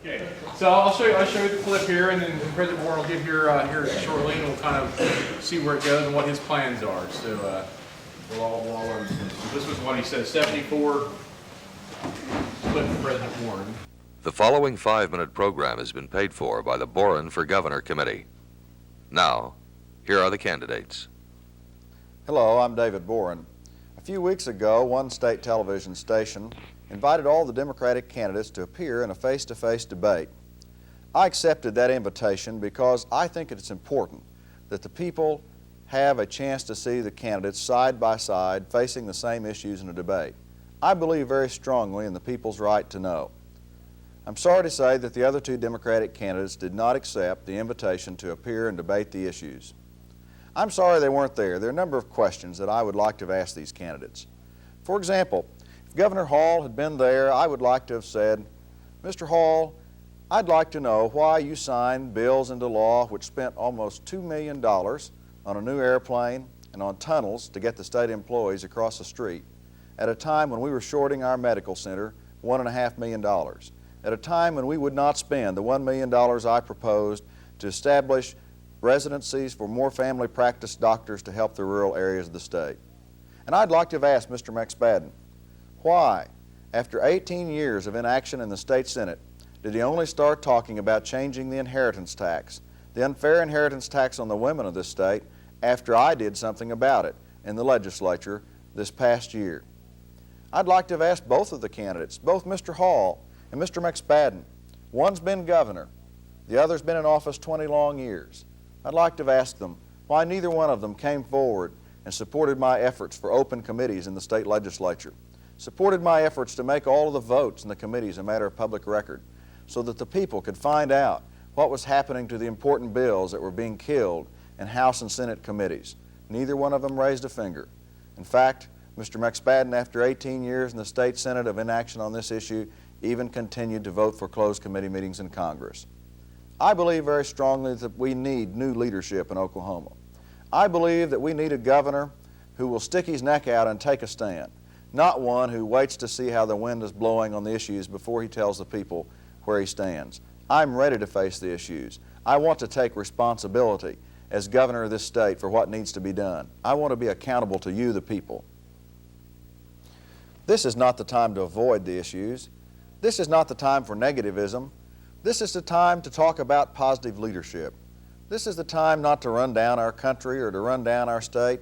Okay, so I'll show you the clip here, and then President Boren will get here shortly, and we'll kind of see where it goes and what his plans are. So we'll all learn. This was what he said, 74 clip from President Boren. The following 5-minute program has been paid for by the Boren for Governor Committee. Now, here are the candidates. Hello, I'm David Boren. A few weeks ago, one state television station invited all the Democratic candidates to appear in a face-to-face debate. I accepted that invitation because I think it's important that the people have a chance to see the candidates side by side facing the same issues in a debate. I believe very strongly in the people's right to know. I'm sorry to say that the other two Democratic candidates did not accept the invitation to appear and debate the issues. I'm sorry they weren't there. There are a number of questions that I would like to have asked these candidates. For example, if Governor Hall had been there, I would like to have said, Mr. Hall, I'd like to know why you signed bills into law which spent almost $2 million on a new airplane and on tunnels to get the state employees across the street at a time when we were shorting our medical center $1.5 million, at a time when we would not spend the $1 million I proposed to establish residencies for more family practice doctors to help the rural areas of the state. And I'd like to have asked Mr. McSpadden, why, after 18 years of inaction in the state Senate, did he only start talking about changing the inheritance tax, the unfair inheritance tax on the women of this state, after I did something about it in the legislature this past year? I'd like to have asked both of the candidates, both Mr. Hall and Mr. McSpadden. One's been governor, the other's been in office 20 long years. I'd like to have asked them why neither one of them came forward and supported my efforts for open committees in the state legislature, supported my efforts to make all of the votes in the committees a matter of public record so that the people could find out what was happening to the important bills that were being killed in House and Senate committees. Neither one of them raised a finger. In fact, Mr. McSpadden, after 18 years in the state Senate of inaction on this issue, even continued to vote for closed committee meetings in Congress. I believe very strongly that we need new leadership in Oklahoma. I believe that we need a governor who will stick his neck out and take a stand, not one who waits to see how the wind is blowing on the issues before he tells the people where he stands. I'm ready to face the issues. I want to take responsibility as governor of this state for what needs to be done. I want to be accountable to you, the people. This is not the time to avoid the issues. This is not the time for negativism. This is the time to talk about positive leadership. This is the time not to run down our country or to run down our state.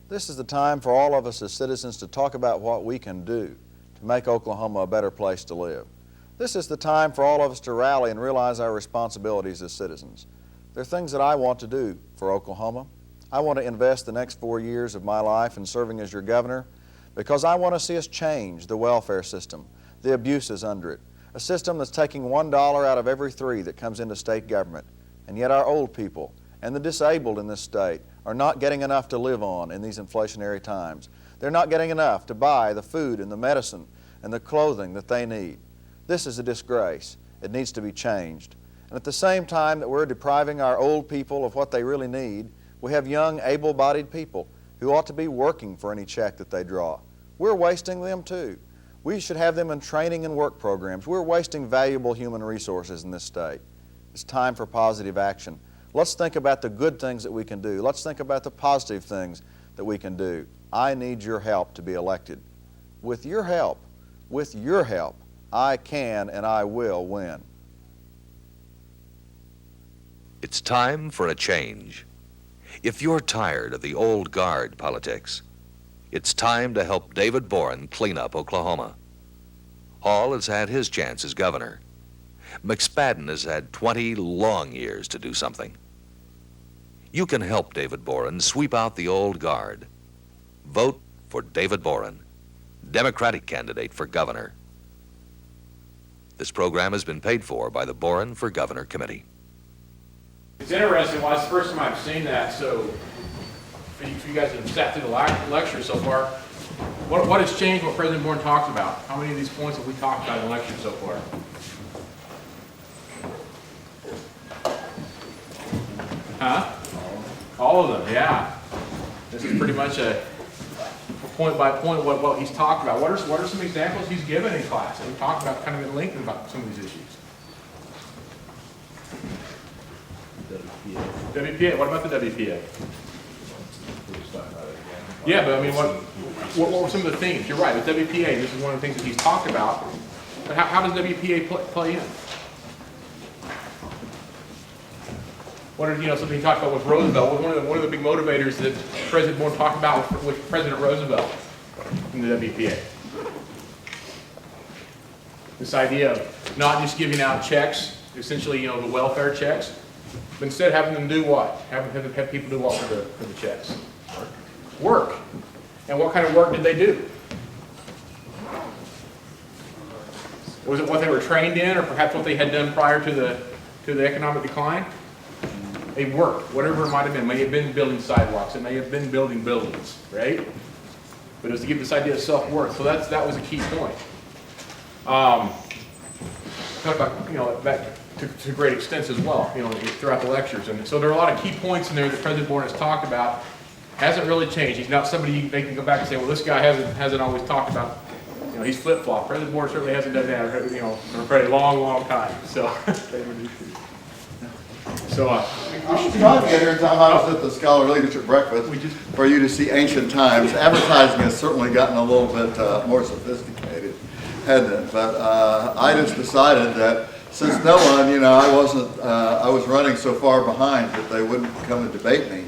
This is the time for all of us as citizens to talk about what we can do to make Oklahoma a better place to live. This is the time for all of us to rally and realize our responsibilities as citizens. There are things that I want to do for Oklahoma. I want to invest the next 4 years of my life in serving as your governor because I want to see us change the welfare system, the abuses under it, a system that's taking $1 out of every 3 that comes into state government. And yet our old people and the disabled in this state are not getting enough to live on in these inflationary times. They're not getting enough to buy the food and the medicine and the clothing that they need. This is a disgrace. It needs to be changed. And at the same time that we're depriving our old people of what they really need, we have young, able-bodied people who ought to be working for any check that they draw. We're wasting them too. We should have them in training and work programs. We're wasting valuable human resources in this state. It's time for positive action. Let's think about the good things that we can do. Let's think about the positive things that we can do. I need your help to be elected. With your help, I can and I will win. It's time for a change. If you're tired of the old guard politics, it's time to help David Boren clean up Oklahoma. Hall has had his chance as governor. McSpadden has had 20 long years to do something. You can help David Boren sweep out the old guard. Vote for David Boren, Democratic candidate for governor. This program has been paid for by the Boren for Governor Committee. It's interesting. Well, it's the first time I've seen that. So, for you guys that have sat through the lecture so far, what has changed? What President Boren talked about? How many of these points have we talked about in the lecture so far? Huh? All of them. Yeah. This is pretty much a point by point what he's talked about. What are some examples he's given in class? And we talked about kind of in length about some of these issues. WPA, what about the WPA? Yeah, but I mean, what were some of the themes? You're right, with WPA, this is one of the things that he's talked about. But how does WPA play in? What are, something he talked about with Roosevelt? One of the big motivators that President Boren talked about with President Roosevelt in the WPA. This idea of not just giving out checks, essentially, the welfare checks, but instead having them do what? Have people do what for the checks? Work. And what kind of work did they do? Was it what they were trained in, or perhaps what they had done prior to the economic decline? They worked, whatever it might have been. It may have been building sidewalks. It may have been building buildings, right? But it was to give this idea of self-worth. So that was a key point. Talk about that to great extents as well, throughout the lectures. And so there are a lot of key points in there that President Boren has talked about. Hasn't really changed. He's not somebody they can go back and say, well, this guy hasn't always talked about. He's flip-flopped. President Boren certainly hasn't done that, for a very long, long time. So, I was trying to get here in time. I was at the Scholar Leadership Breakfast for you to see ancient times. Advertising has certainly gotten a little bit more sophisticated, hasn't it? But I just decided that since no one, I was running so far behind that they wouldn't come and debate me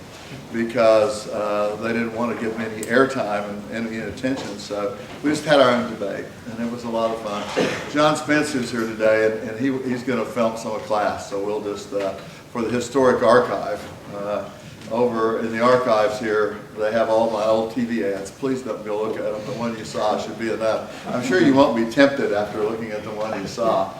because they didn't want to give me any airtime and any attention. So we just had our own debate, and it was a lot of fun. John Spence is here today, and he's going to film some of class. So we'll just, for the historic archive, over in the archives here, they have all my old TV ads. Please don't go look at them. The one you saw should be enough. I'm sure you won't be tempted after looking at the one you saw.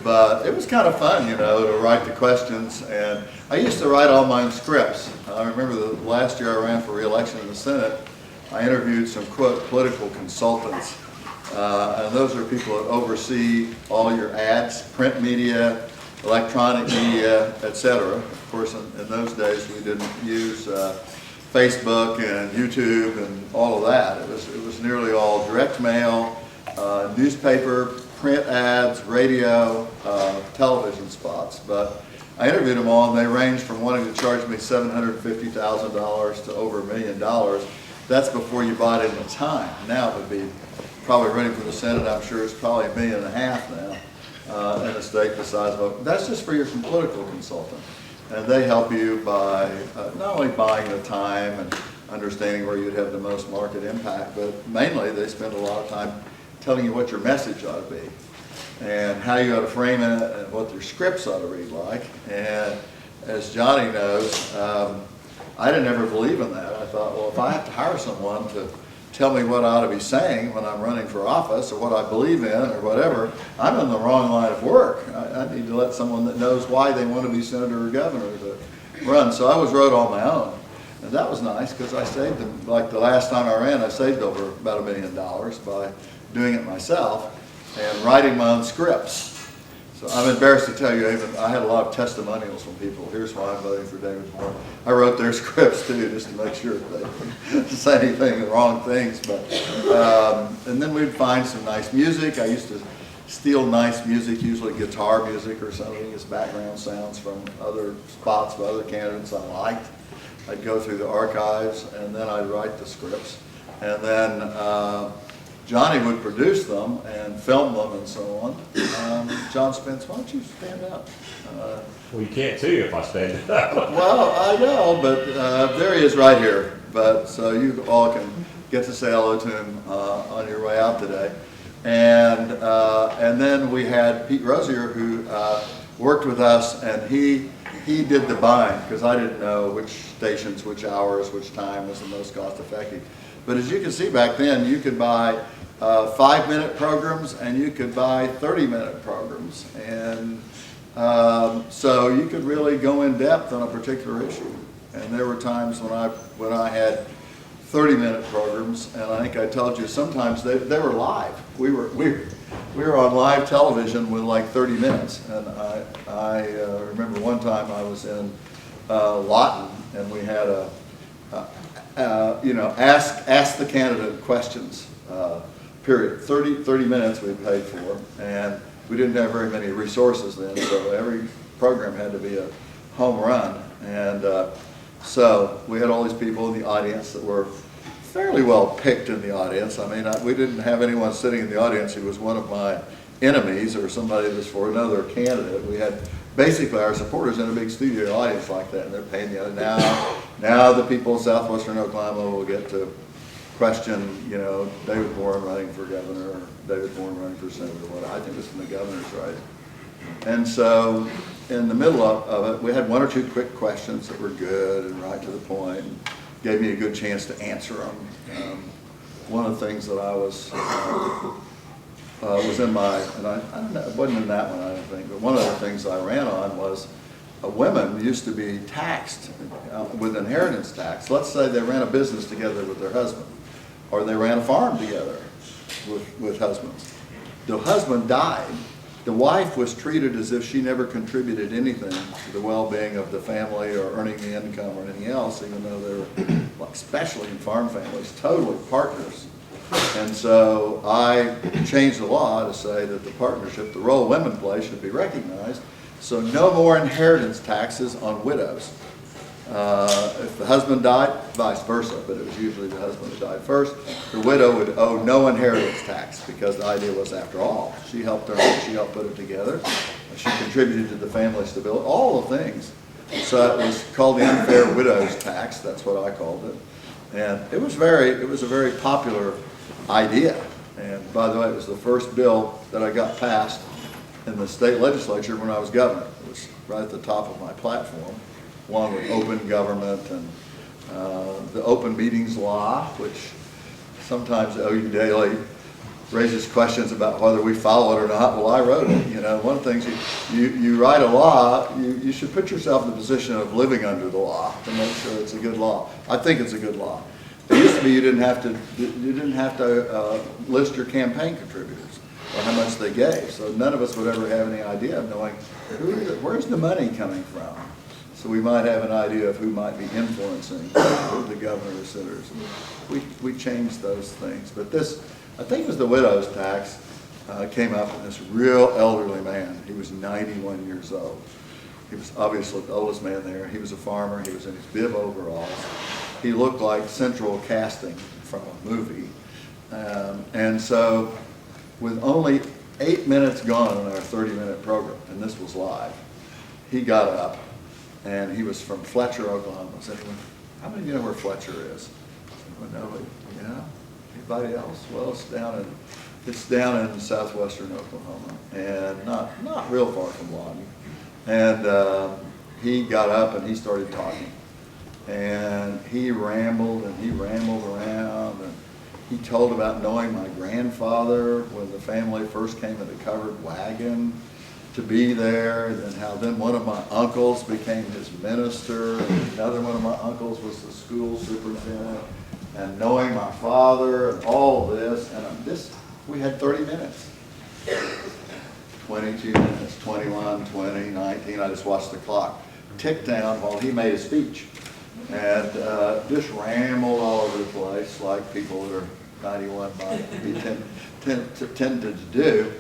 But it was kind of fun, to write the questions. And I used to write all my own scripts. I remember the last year I ran for re-election in the Senate, I interviewed some, quote, political consultants. And those are people that oversee all your ads, print media, electronic media, etc. Of course, in those days we didn't use Facebook and YouTube and all of that. It was nearly all direct mail, newspaper, print ads, radio, television spots. But I interviewed them all, and they ranged from wanting to charge me $750,000 to over $1 million. That's before you bought in the time. Now it would be probably running for the Senate. I'm sure it's probably $1.5 million now in a state the size of. That's just for your political consultant, and they help you by not only buying the time and understanding where you'd have the most market impact, but mainly they spend a lot of time telling you what your message ought to be and how you ought to frame it and what your scripts ought to read like. And as Johnny knows, I didn't ever believe in that. I thought, well, if I have to hire someone to tell me what I ought to be saying when I'm running for office or what I believe in or whatever, I'm in the wrong line of work. I need to let someone that knows why they want to be senator or governor to run. So I always wrote on my own. And that was nice because I saved them, like the last time I ran, I saved over about $1 million by doing it myself and writing my own scripts. So I'm embarrassed to tell you, I had a lot of testimonials from people. Here's why I'm voting for David Boren. I wrote their scripts too, just to make sure they didn't say anything, the wrong things. But and then we'd find some nice music. I used to steal nice music, usually guitar music or something, as background sounds from other spots by other candidates I liked. I'd go through the archives and then I'd write the scripts. And then Johnny would produce them and film them and so on. John Spence, why don't you stand up? Well, you can't see if I stand up. Well, I know, but there he is right here. But so you all can get to say hello to him on your way out today. And then we had Pete Rosier, who worked with us, and he did the buying because I didn't know which stations, which hours, which time was the most cost effective. But as you can see back then, you could buy 5-minute programs and you could buy 30-minute programs. And so you could really go in depth on a particular issue. And there were times when I had 30-minute programs, and I think I told you sometimes they were live. We were on live television with like 30 minutes. And I remember one time I was in Lawton, and we had ask the candidate questions, period. 30 minutes we paid for, and we didn't have very many resources then, so every program had to be a home run. And so we had all these people in the audience that were fairly well picked in the audience. I mean, we didn't have anyone sitting in the audience who was one of my enemies or somebody that was for another candidate. We had basically our supporters in a big studio audience like that, and they're paying the other. Now the people of southwestern Oklahoma will get to question, you know, David Boren running for governor, or David Boren running for senator, or whatever. I think this is the governor's race. And so in the middle of it, we had one or two quick questions that were good and right to the point, and gave me a good chance to answer them. One of the things that I was in my, and I don't know, it wasn't in that one, I don't think, but one of the things I ran on was women used to be taxed with inheritance tax. Let's say they ran a business together with their husband, or they ran a farm together with husbands. The husband died. The wife was treated as if she never contributed anything to the well-being of the family or earning the income or anything else, even though they were, especially in farm families, totally partners. And so I changed the law to say that the partnership, the role women play, should be recognized. So no more inheritance taxes on widows. If the husband died, vice versa, but it was usually the husband who died first. The widow would owe no inheritance tax, because the idea was, after all, she helped earn it, she helped put it together, she contributed to the family stability, all the things. So it was called the unfair widow's tax, that's what I called it. And it was a very popular idea. And by the way, it was the first bill that I got passed in the state legislature when I was governor. It was right at the top of my platform, along with open government and the open meetings law, which sometimes OU Daily raises questions about whether we follow it or not. Well, I wrote it. You know, one of the things, you write a law, you should put yourself in the position of living under the law to make sure it's a good law. I think it's a good law. It used to be you didn't have to list your campaign contributors or how much they gave. So none of us would ever have any idea of knowing where's the money coming from. So we might have an idea of who might be influencing the governor or senators. We changed those things. But this, I think it was the widow's tax, came up with this real elderly man. He was 91 years old. He was obviously the oldest man there. He was a farmer. He was in his bib overalls. He looked like central casting from a movie. And so with only 8 minutes gone in our 30-minute program, and this was live, he got up, and he was from Fletcher, Oklahoma. How many of you know where Fletcher is? Nobody? Yeah? Anybody else? Well, it's down in southwestern Oklahoma, and not real far from Lawton. And he got up and he started talking. And he rambled around, and he told about knowing my grandfather when the family first came in a covered wagon to be there, and then how then one of my uncles became his minister, and another one of my uncles was the school superintendent, and knowing my father, and all of this, and we had 30 minutes. 22 minutes, 21, 20, 19, I just watched the clock tick down while he made a speech. And just rambled all over the place like people that are 91 might be tended to do.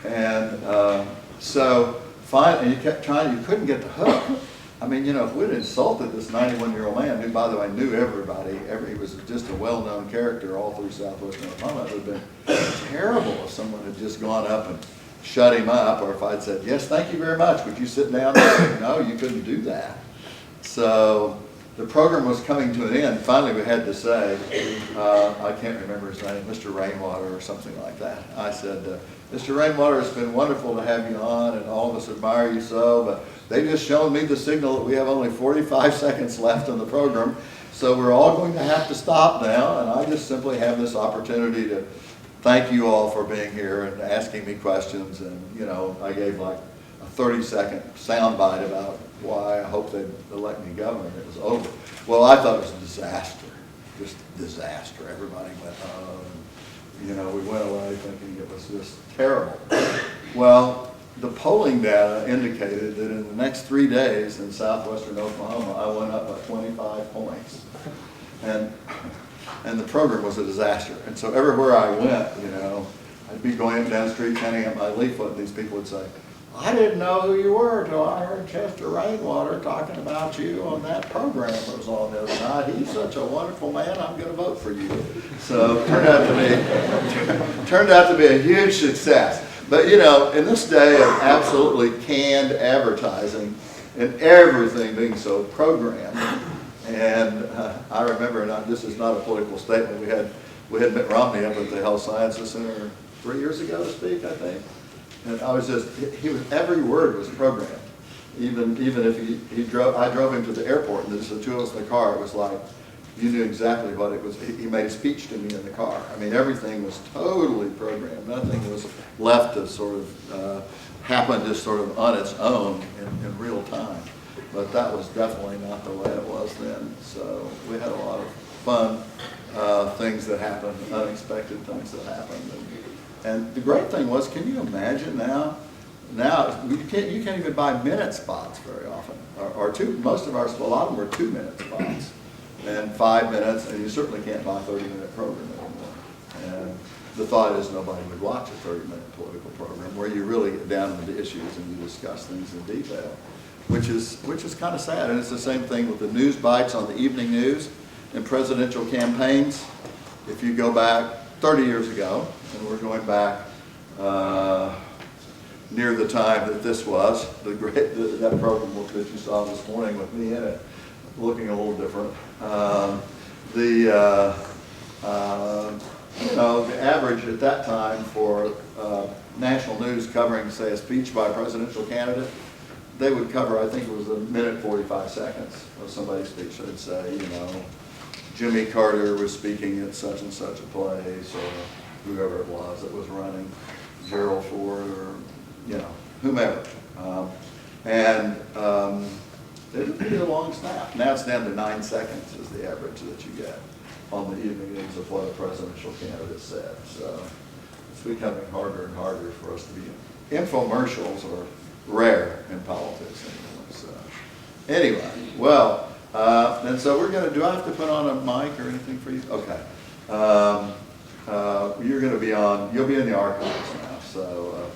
And so finally, you kept trying, you couldn't get the hook. I mean, you know, if we'd insulted this 91-year-old man, who, by the way, knew everybody, he was just a well-known character all through southwestern Oklahoma, it would have been terrible if someone had just gone up and shut him up, or if I'd said, yes, thank you very much, would you sit down? No, you couldn't do that. So the program was coming to an end. Finally, we had to say, I can't remember his name, Mr. Rainwater or something like that. I said, Mr. Rainwater, it's been wonderful to have you on, and all of us admire you so, but they just shown me the signal that we have only 45 seconds left on the program, so we're all going to have to stop now, and I just simply have this opportunity to thank you all for being here and asking me questions. And, you know, I gave like a 30-second soundbite about why I hope they'd elect me governor, and it was over. Well, I thought it was a disaster, just disaster. Everybody went, oh, and, you know, we went away thinking it was just terrible. Well, the polling data indicated that in the next 3 days in southwestern Oklahoma, I went up by 25 points. And the program was a disaster. And so everywhere I went, you know, I'd be going up down the street handing out my leaflet, and these people would say, I didn't know who you were until I heard Chester Rainwater talking about you on that program that was on the other night. He's such a wonderful man, I'm going to vote for you. So it turned out to be a huge success. But you know, in this day of absolutely canned advertising and everything being so programmed, and I remember, and this is not a political statement, we had Mitt Romney up at the Health Sciences Center 3 years ago to speak, I think. And I was just, every word was programmed. Even if I drove him to the airport and there's the two of us in the car, it was like, you knew exactly what it was. He made a speech to me in the car. I mean, everything was totally programmed. Nothing was left to sort of happen just sort of on its own in real time. But that was definitely not the way it was then. So we had a lot of fun things that happened, unexpected things that happened. And the great thing was, can you imagine now you can't even buy minute spots very often, or most of our, a lot of them were 2-minute spots, and 5 minutes, and you certainly can't buy a 30-minute program anymore. And the thought is nobody would watch a 30-minute political program where you really get down into the issues and you discuss things in detail, which is kind of sad. And it's the same thing with the news bites on the evening news and presidential campaigns. If you go back 30 years ago, and we're going back near the time that this was, that program that you saw this morning with me in it, looking a little different. You know, the average at that time for national news covering, say, a speech by a presidential candidate, they would cover, I think it was 1:45 seconds of somebody's speech. They'd say, you know, Jimmy Carter was speaking at such and such a place, or whoever it was that was running, Gerald Ford, or, you know, whomever. It would be a long snap. Now it's down to 9 seconds is the average that you get on the evening news of what a presidential candidate said. So it's becoming harder and harder for us to be. Infomercials are rare in politics anymore. So anyway, well, and so we're going to, do I have to put on a mic or anything for you? Okay. You're going to be on, you'll be in the archives now. So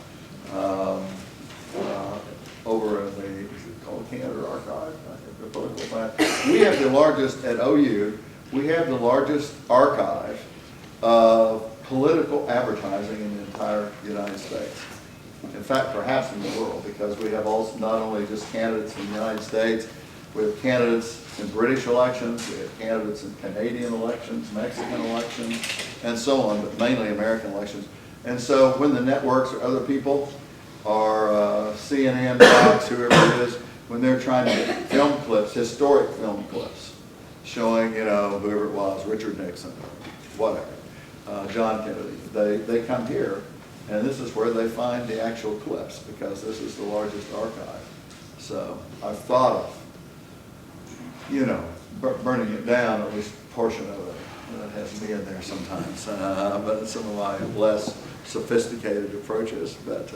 over in the, is it called Canada Archive? I think the political science. We have the largest, at OU, we have the largest archive of political advertising in the entire United States. In fact, perhaps in the world, because we have also not only just candidates in the United States, we have candidates in British elections, we have candidates in Canadian elections, Mexican elections, and so on, but mainly American elections. And so when the networks or other people, or CNN, Fox, whoever it is, when they're trying to get film clips, historic film clips, showing, you know, whoever it was, Richard Nixon, whatever, John Kennedy, they come here, and this is where they find the actual clips, because this is the largest archive. So I've thought of, you know, burning it down, at least a portion of it. That has me in there sometimes, but some of my less sophisticated approaches, but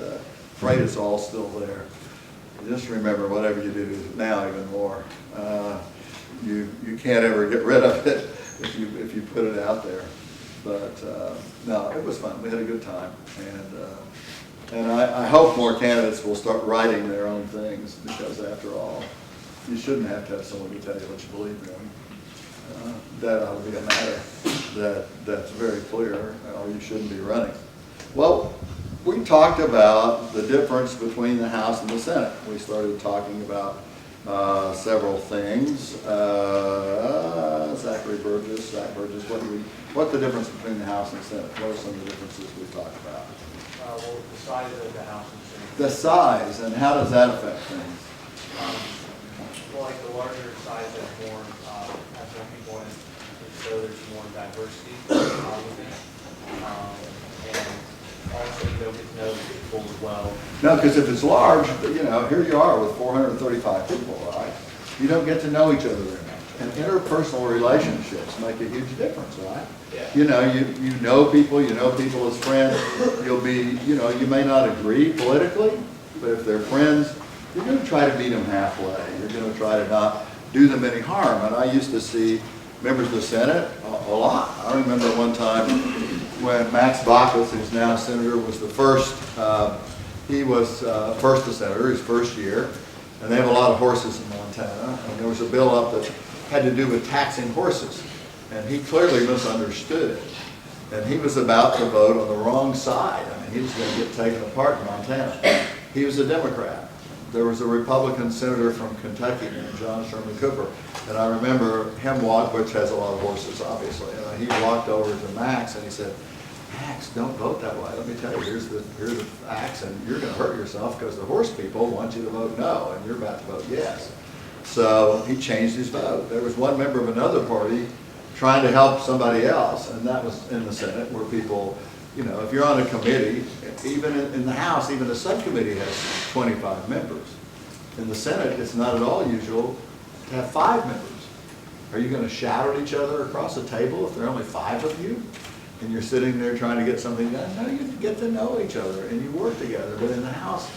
afraid it's all still there. Just remember, whatever you do now, even more, you can't ever get rid of it if you put it out there. But no, it was fun. We had a good time, and I hope more candidates will start writing their own things, because after all, you shouldn't have to have someone to tell you what you believe in. That ought to be a matter that's very clear, or you shouldn't be running. Well, we talked about the difference between the House and the Senate. We started talking about several things. Zach Burgess, what's the difference between the House and the Senate? What are some of the differences we talked about? Well, the size of the House and Senate. The size, and how does that affect things? Well, like the larger size has more people in it, so there's more diversity within it. And also you don't get to know people as well. No, because if it's large, you know, here you are with 435 people, right? You don't get to know each other very much. And interpersonal relationships make a huge difference, right? Yeah. You know, you know people as friends. You'll be, you know, you may not agree politically, but if they're friends, you're going to try to meet them halfway. You're going to try to not do them any harm. And I used to see members of the Senate a lot. I remember one time when Max Baucus, who's now a senator, was the first he was first a senator, his first year, and they have a lot of horses in Montana, and there was a bill up that had to do with taxing horses, and he clearly misunderstood it. And he was about to vote on the wrong side. I mean, he was going to get taken apart in Montana. He was a Democrat. There was a Republican senator from Kentucky named John Sherman Cooper, and I remember him which has a lot of horses, obviously, and he walked over to Max and he said, Max, don't vote that way. Let me tell you, here's the facts, and you're going to hurt yourself because the horse people want you to vote no, and you're about to vote yes. So he changed his vote. There was one member of another party trying to help somebody else, and that was in the Senate, where people, you know, if you're on a committee, even in the House, even a subcommittee has 25 members. In the Senate, it's not at all usual to have 5 members. Are you going to shout at each other across the table if there are only 5 of you? And you're sitting there trying to get something done? No, you get to know each other and you work together. But in the House,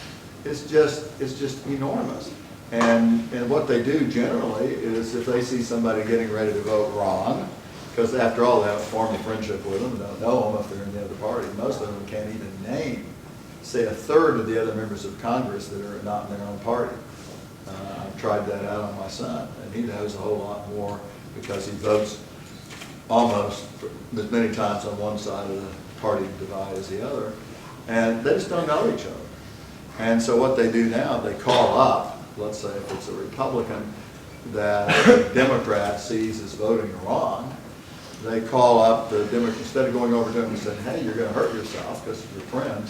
it's just enormous. And what they do generally is if they see somebody getting ready to vote wrong, because after all, they haven't formed a friendship with them, don't know them if they're in the other party. Most of them can't even name, say, a third of the other members of Congress that are not in their own party. I've tried that out on my son, and he knows a whole lot more because he votes almost as many times on one side of the party divide as the other, and they just don't know each other. And so what they do now, they call up, let's say if it's a Republican that a Democrat sees as voting wrong, they call up the Democrat, instead of going over to him and saying, hey, you're going to hurt yourself because of your friend,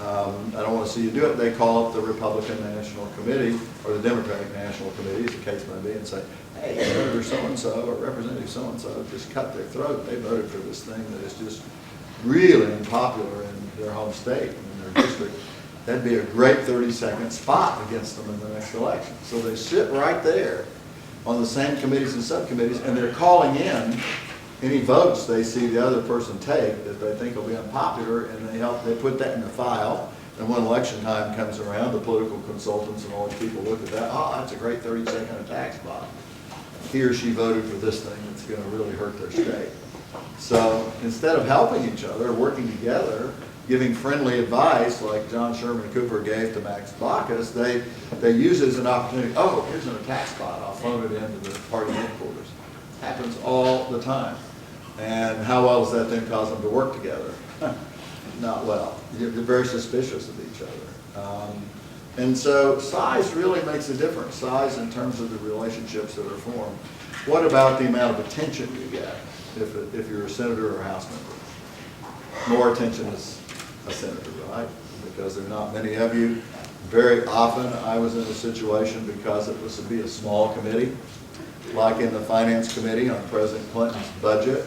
I don't want to see you do it, they call up the Republican National Committee or the Democratic National Committee, as the case may be, and say, hey, Senator so-and-so or Representative so-and-so just cut their throat. They voted for this thing that is just really unpopular in their home state, in their district. That'd be a great 30-second spot against them in the next election. So they sit right there on the same committees and subcommittees, and they're calling in any votes they see the other person take that they think will be unpopular, and they put that in the file. And when election time comes around, the political consultants and all these people look at that, oh, that's a great 30-second attack spot. He or she voted for this thing that's going to really hurt their state. So instead of helping each other, working together, giving friendly advice like John Sherman Cooper gave to Max Baucus, they use it as an opportunity. Oh, here's an attack spot. I'll phone it into the party headquarters. Happens all the time. And how well does that then cause them to work together? Not well. They're very suspicious of each other. And so size really makes a difference. Size in terms of the relationships that are formed. What about the amount of attention you get if you're a senator or a House member? More attention as a senator, right? Because there are not many of you. Very often I was in a situation because it was to be a small committee, like in the Finance Committee on President Clinton's budget.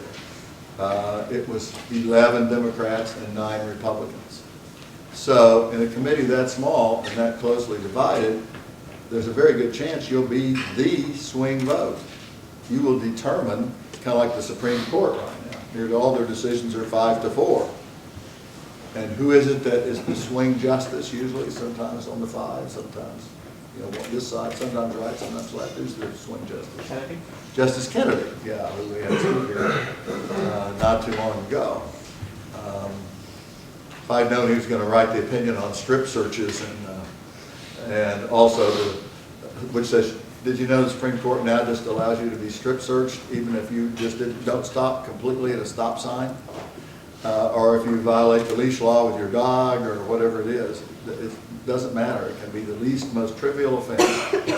It was 11 Democrats and 9 Republicans. So in a committee that small and that closely divided, there's a very good chance you'll be the swing vote. You will determine, kind of like the Supreme Court right now. Nearly all their decisions are 5-4. And who is it that is the swing justice usually? Sometimes on the 5, sometimes, you know, this side, sometimes right, sometimes left. Who's the swing justice? Kennedy? Justice Kennedy, yeah, who we had speak here not too long ago. If I'd known he was going to write the opinion on strip searches and also which says, did you know the Supreme Court now just allows you to be strip searched even if you just don't stop completely at a stop sign? Or if you violate the leash law with your dog or whatever it is. It doesn't matter. It can be the least, most trivial offense,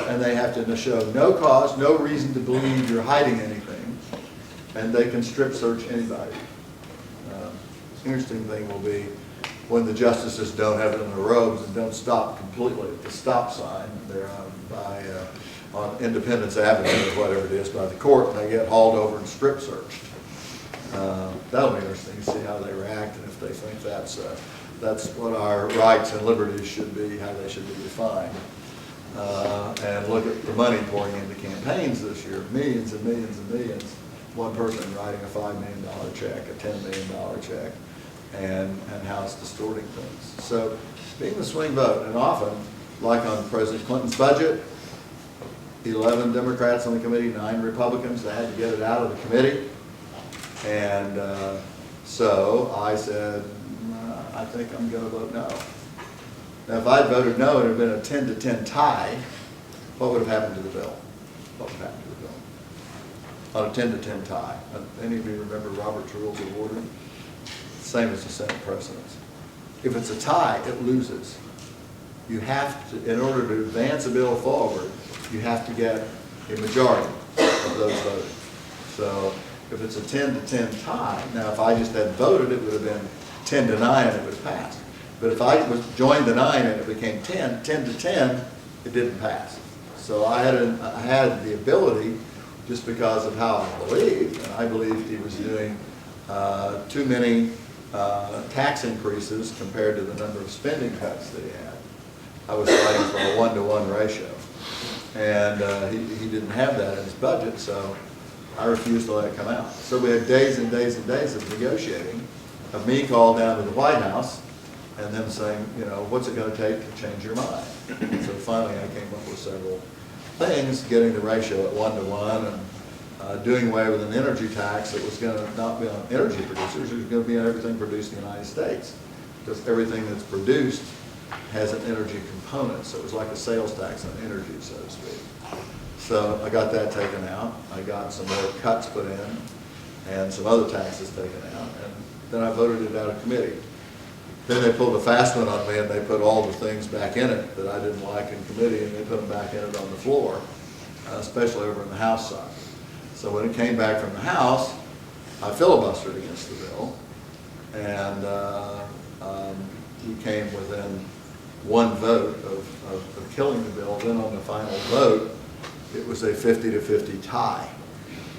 and they have to show no cause, no reason to believe you're hiding anything, and they can strip search anybody. Interesting thing will be when the justices don't have it in their robes and don't stop completely at the stop sign. They're on Independence Avenue or whatever it is by the court, and they get hauled over and strip searched. That'll be interesting to see how they react and if they think that's what our rights and liberties should be, how they should be defined. And look at the money pouring into campaigns this year, millions and millions and millions. One person writing a $5 million check, a $10 million check, and how it's distorting things. So being the swing vote, and often, like on President Clinton's budget, 11 Democrats on the committee, 9 Republicans, they had to get it out of the committee. And so I said, I think I'm going to vote no. Now, if I'd voted no, it would have been a 10-10 tie. What would have happened to the bill? What would have happened to the bill? On a 10-10 tie. Any of you remember Robert's Rules of Order? Same as the Senate precedents. If it's a tie, it loses. You have to, in order to advance a bill forward, you have to get a majority of those voting. So if it's a 10-10 tie, now if I just had voted, it would have been 10-9 and it was passed. But if I was joined the 9 and it became 10-10, it didn't pass. So I had the ability, just because of how I believed, and I believed he was doing too many tax increases compared to the number of spending cuts that he had. I was fighting for a 1-to-1 ratio. And he didn't have that in his budget, so I refused to let it come out. So we had days and days and days of negotiating, of me called down to the White House, and them saying, you know, what's it going to take to change your mind? So finally I came up with several things, getting the ratio at 1-to-1, and doing away with an energy tax that was going to not be on energy producers, it was going to be on everything produced in the United States. Because everything that's produced has an energy component, so it was like a sales tax on energy, so to speak. So I got that taken out. I got some more cuts put in, and some other taxes taken out, and then I voted it out of committee. Then they pulled a fast one on me, and they put all the things back in it that I didn't like in committee, and they put them back in it on the floor, especially over in the House side. So when it came back from the House, I filibustered against the bill, and we came within one vote of killing the bill. Then on the final vote, it was a 50-50 tie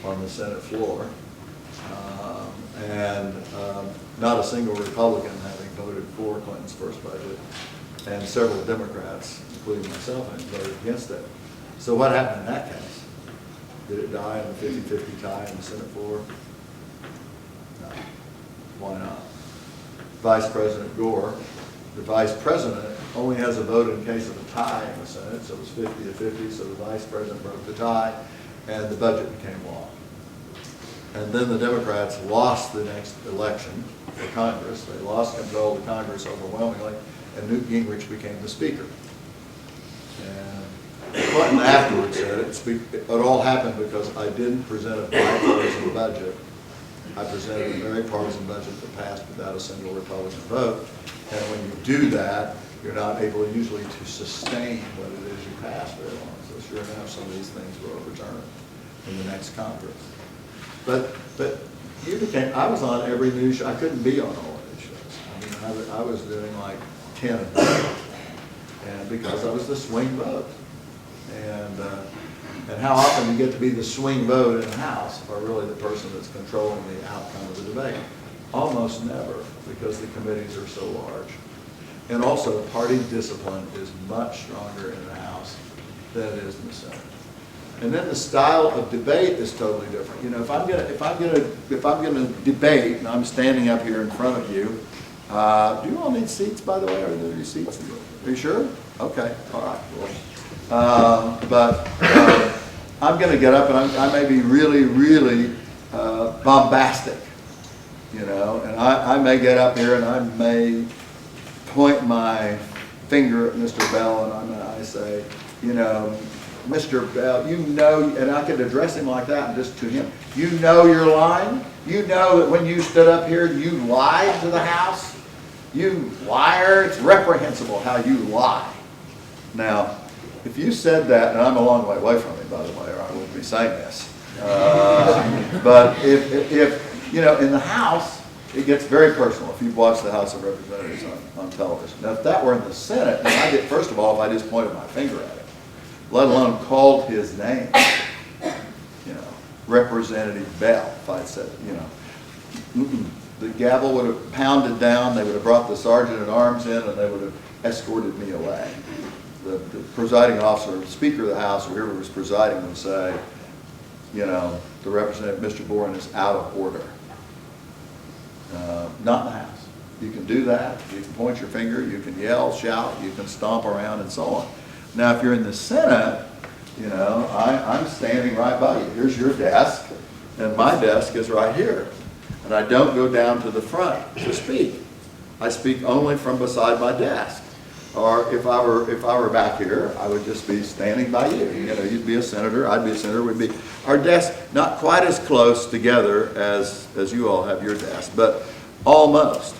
on the Senate floor. Not a single Republican having voted for Clinton's first budget, and several Democrats, including myself, having voted against it. So what happened in that case? Did it die on the 50-50 tie on the Senate floor? No. Why not? Vice President Gore, the Vice President, only has a vote in case of a tie in the Senate, so it was 50-50, so the Vice President broke the tie, and the budget became law. And then the Democrats lost the next election for Congress. They lost control of Congress overwhelmingly, and Newt Gingrich became the Speaker. And Clinton afterwards said it all happened because I didn't present a bipartisan budget. I presented a very partisan budget that passed without a single Republican vote. And when you do that, you're not able usually to sustain what it is you pass very long. So sure enough, some of these things were overturned in the next Congress. But you became, I was on every news show. I couldn't be on all of these shows. I mean, I was doing like 10 a day, and because I was the swing vote. And how often you get to be the swing vote in the House, or really the person that's controlling the outcome of the debate? Almost never, because the committees are so large. And also, party discipline is much stronger in the House than it is in the Senate. And then the style of debate is totally different. You know, if I'm gonna debate, and I'm standing up here in front of you, do you all need seats, by the way? Are there any seats? Are you sure? Okay, all right. Well, I'm going to get up, and I may be really, really bombastic, you know, and I may get up here and I may point my finger at Mr. Bell, and I say, you know, Mr. Bell, you know, and I could address him like that and just to him, you know you're lying? You know that when you stood up here, you lied to the House? You liar, it's reprehensible how you lie. Now, if you said that, and I'm a long way away from it, by the way, or I wouldn't be saying this, but if you know, in the House, it gets very personal if you've watched the House of Representatives on television. Now, if that were in the Senate, and first of all, if I just pointed my finger at it, let alone called his name, you know, Representative Bell, if I'd said, you know, the gavel would have pounded down, they would have brought the sergeant at arms in, and they would have escorted me away. The presiding officer, the Speaker of the House, or whoever was presiding, would say, you know, the representative, Mr. Boren, is out of order. Not in the House. You can do that. You can point your finger. You can yell, shout. You can stomp around, and so on. Now, if you're in the Senate, you know, I'm standing right by you. Here's your desk, and my desk is right here. And I don't go down to the front to speak. I speak only from beside my desk. Or if I were back here, I would just be standing by you. You know, you'd be a senator, I'd be a senator. We'd be our desks not quite as close together as you all have your desk, but almost.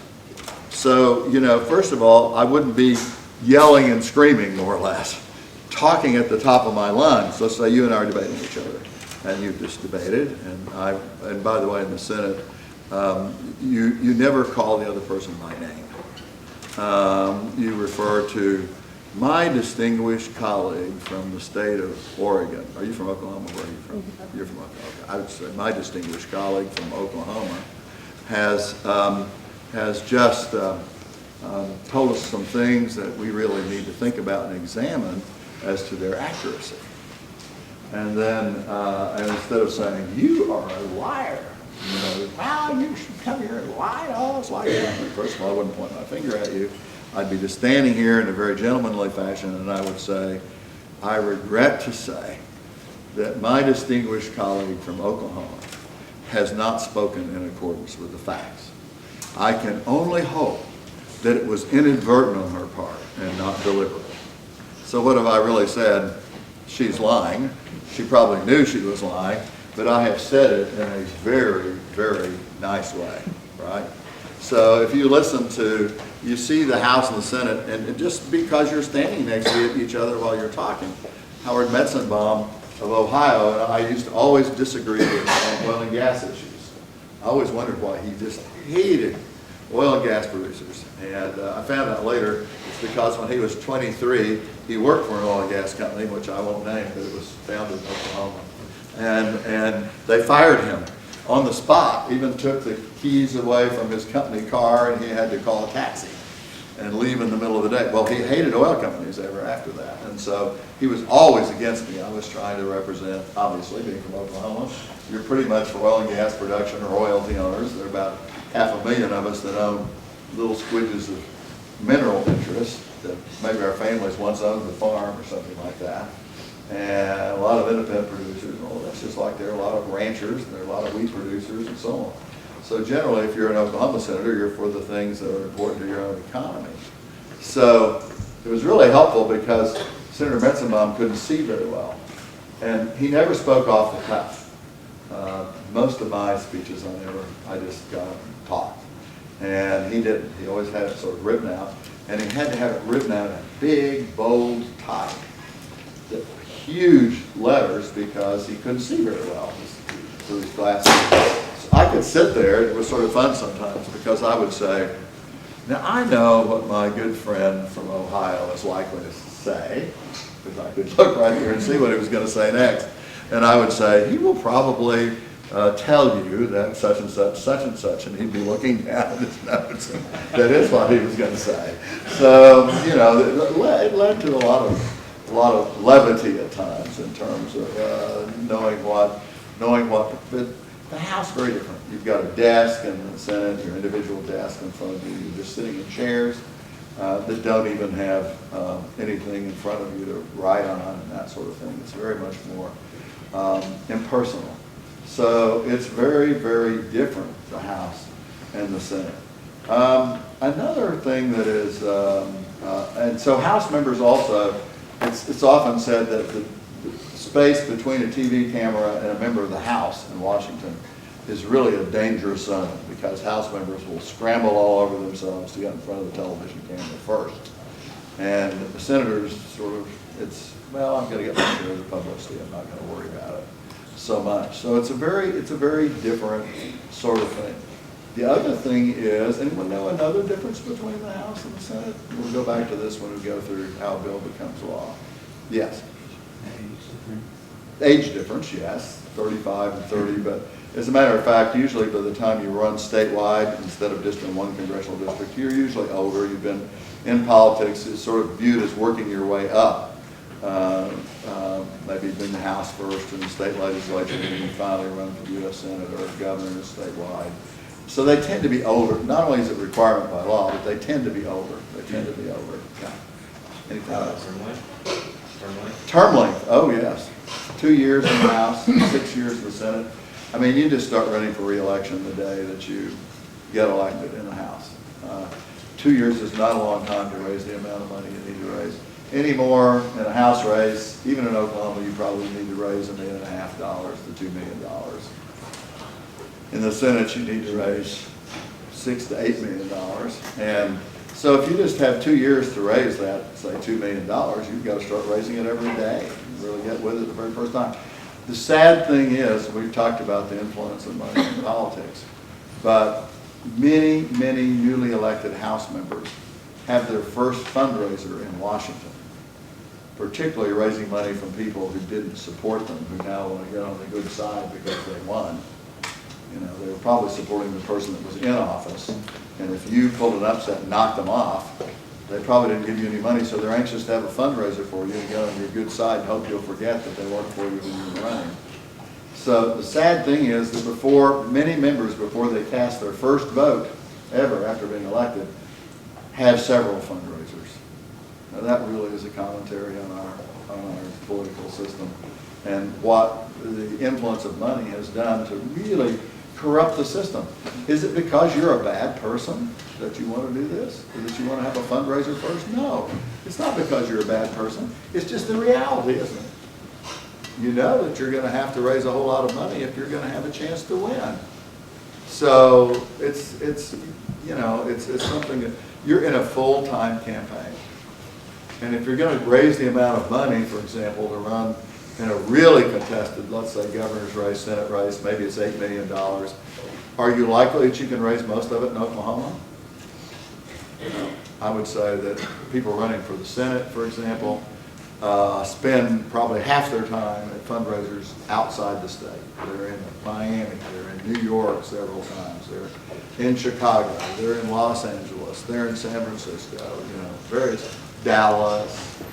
So, you know, first of all, I wouldn't be yelling and screaming, more or less, talking at the top of my lungs. Let's say you and I are debating each other, and you've just debated, and by the way, in the Senate, you never call the other person by name. You refer to my distinguished colleague from the state of Oregon. Are you from Oklahoma? Where are you from? You're from Oklahoma. Okay. I would say my distinguished colleague from Oklahoma has just told us some things that we really need to think about and examine as to their accuracy. And then, and instead of saying, you are a liar, you know, wow, you should come here and lie to us like that. First of all, I wouldn't point my finger at you. I'd be just standing here in a very gentlemanly fashion, and I would say, I regret to say that my distinguished colleague from Oklahoma has not spoken in accordance with the facts. I can only hope that it was inadvertent on her part and not deliberate. So what have I really said? She's lying. She probably knew she was lying, but I have said it in a very, very nice way, right? So if you listen to, you see the House and the Senate, and just because you're standing next to each other while you're talking, Howard Metzenbaum of Ohio and I used to always disagree with on oil and gas issues. I always wondered why he just hated oil and gas producers. And I found out later it's because when he was 23, he worked for an oil and gas company, which I won't name, but it was founded in Oklahoma. And they fired him on the spot, even took the keys away from his company car, and he had to call a taxi and leave in the middle of the day. Well, he hated oil companies ever after that. And so he was always against me. I was trying to represent, obviously, being from Oklahoma, you're pretty much for oil and gas production or royalty owners. There are about 500,000 of us that own little squidges of mineral interest that maybe our families once owned the farm or something like that. And a lot of independent producers, well, that's just like there are a lot of ranchers, and there are a lot of wheat producers and so on. So generally, if you're an Oklahoma senator, you're for the things that are important to your own economy. So it was really helpful because Senator Metzenbaum couldn't see very well. And he never spoke off the cuff. Most of my speeches I just got taught. And he didn't. He always had it sort of written out. And he had to have it written out in big, bold type. Huge letters because he couldn't see very well through his glasses. So I could sit there, it was sort of fun sometimes, because I would say, now I know what my good friend from Ohio is likely to say, because I could look right here and see what he was going to say next. And I would say, he will probably tell you that such and such, and he'd be looking down at his notes, and that is what he was going to say. So, you know, it led to a lot of levity at times in terms of knowing what, but the House is very different. You've got a desk in the Senate, your individual desk in front of you. You're just sitting in chairs that don't even have anything in front of you to write on and that sort of thing. It's very much more impersonal. So it's very, very different, the House and the Senate. Another thing that is, and so House members also, it's often said that the space between a TV camera and a member of the House in Washington is really a dangerous zone because House members will scramble all over themselves to get in front of the television camera first. And the senators sort of, well, I'm going to get my share of the publicity. I'm not going to worry about it so much. So it's a very different sort of thing. The other thing is, anyone know another difference between the House and the Senate? We'll go back to this when we go through how a bill becomes law. Yes. Age difference, yes, 35 and 30, but as a matter of fact, usually by the time you run statewide, instead of just in one congressional district, you're usually older. You've been in politics, it's sort of viewed as working your way up. Maybe you've been in the House first and the state legislature, and then you finally run for U.S. Senate or governor statewide. So they tend to be older. Not only is it a requirement by law, but they tend to be older. They tend to be older. Yeah. Anything else? Term length. Oh, yes. 2 years in the House, 6 years in the Senate. I mean, you just start running for re-election the day that you get elected in the House. 2 years is not a long time to raise the amount of money you need to raise. Any more in a House race, even in Oklahoma, you probably need to raise $1.5 million to $2 million. In the Senate, you need to raise $6 to $8 million. And so if you just have 2 years to raise that, say $2 million, you've got to start raising it every day and really get with it the very first time. The sad thing is, we've talked about the influence of money in politics, but many, many newly elected House members have their first fundraiser in Washington, particularly raising money from people who didn't support them, who now want to get on the good side because they won. You know, they were probably supporting the person that was in office, and if you pulled an upset and knocked them off, they probably didn't give you any money, so they're anxious to have a fundraiser for you and get on your good side and hope you'll forget that they worked for you when you were running. So the sad thing is that before, many members, before they cast their first vote ever after being elected, have several fundraisers. Now that really is a commentary on our political system and what the influence of money has done to really corrupt the system. Is it because you're a bad person that you want to do this? Or that you want to have a fundraiser first? No, it's not because you're a bad person. It's just the reality, isn't it? You know that you're going to have to raise a whole lot of money if you're going to have a chance to win. So it's something that you're in a full-time campaign. And if you're going to raise the amount of money, for example, to run in a really contested, let's say governor's race, Senate race, maybe it's $8 million, are you likely that you can raise most of it in Oklahoma? I would say that people running for the Senate, for example, spend probably half their time at fundraisers outside the state. They're in Miami, they're in New York several times, they're in Chicago, they're in Los Angeles, they're in San Francisco, various Dallas.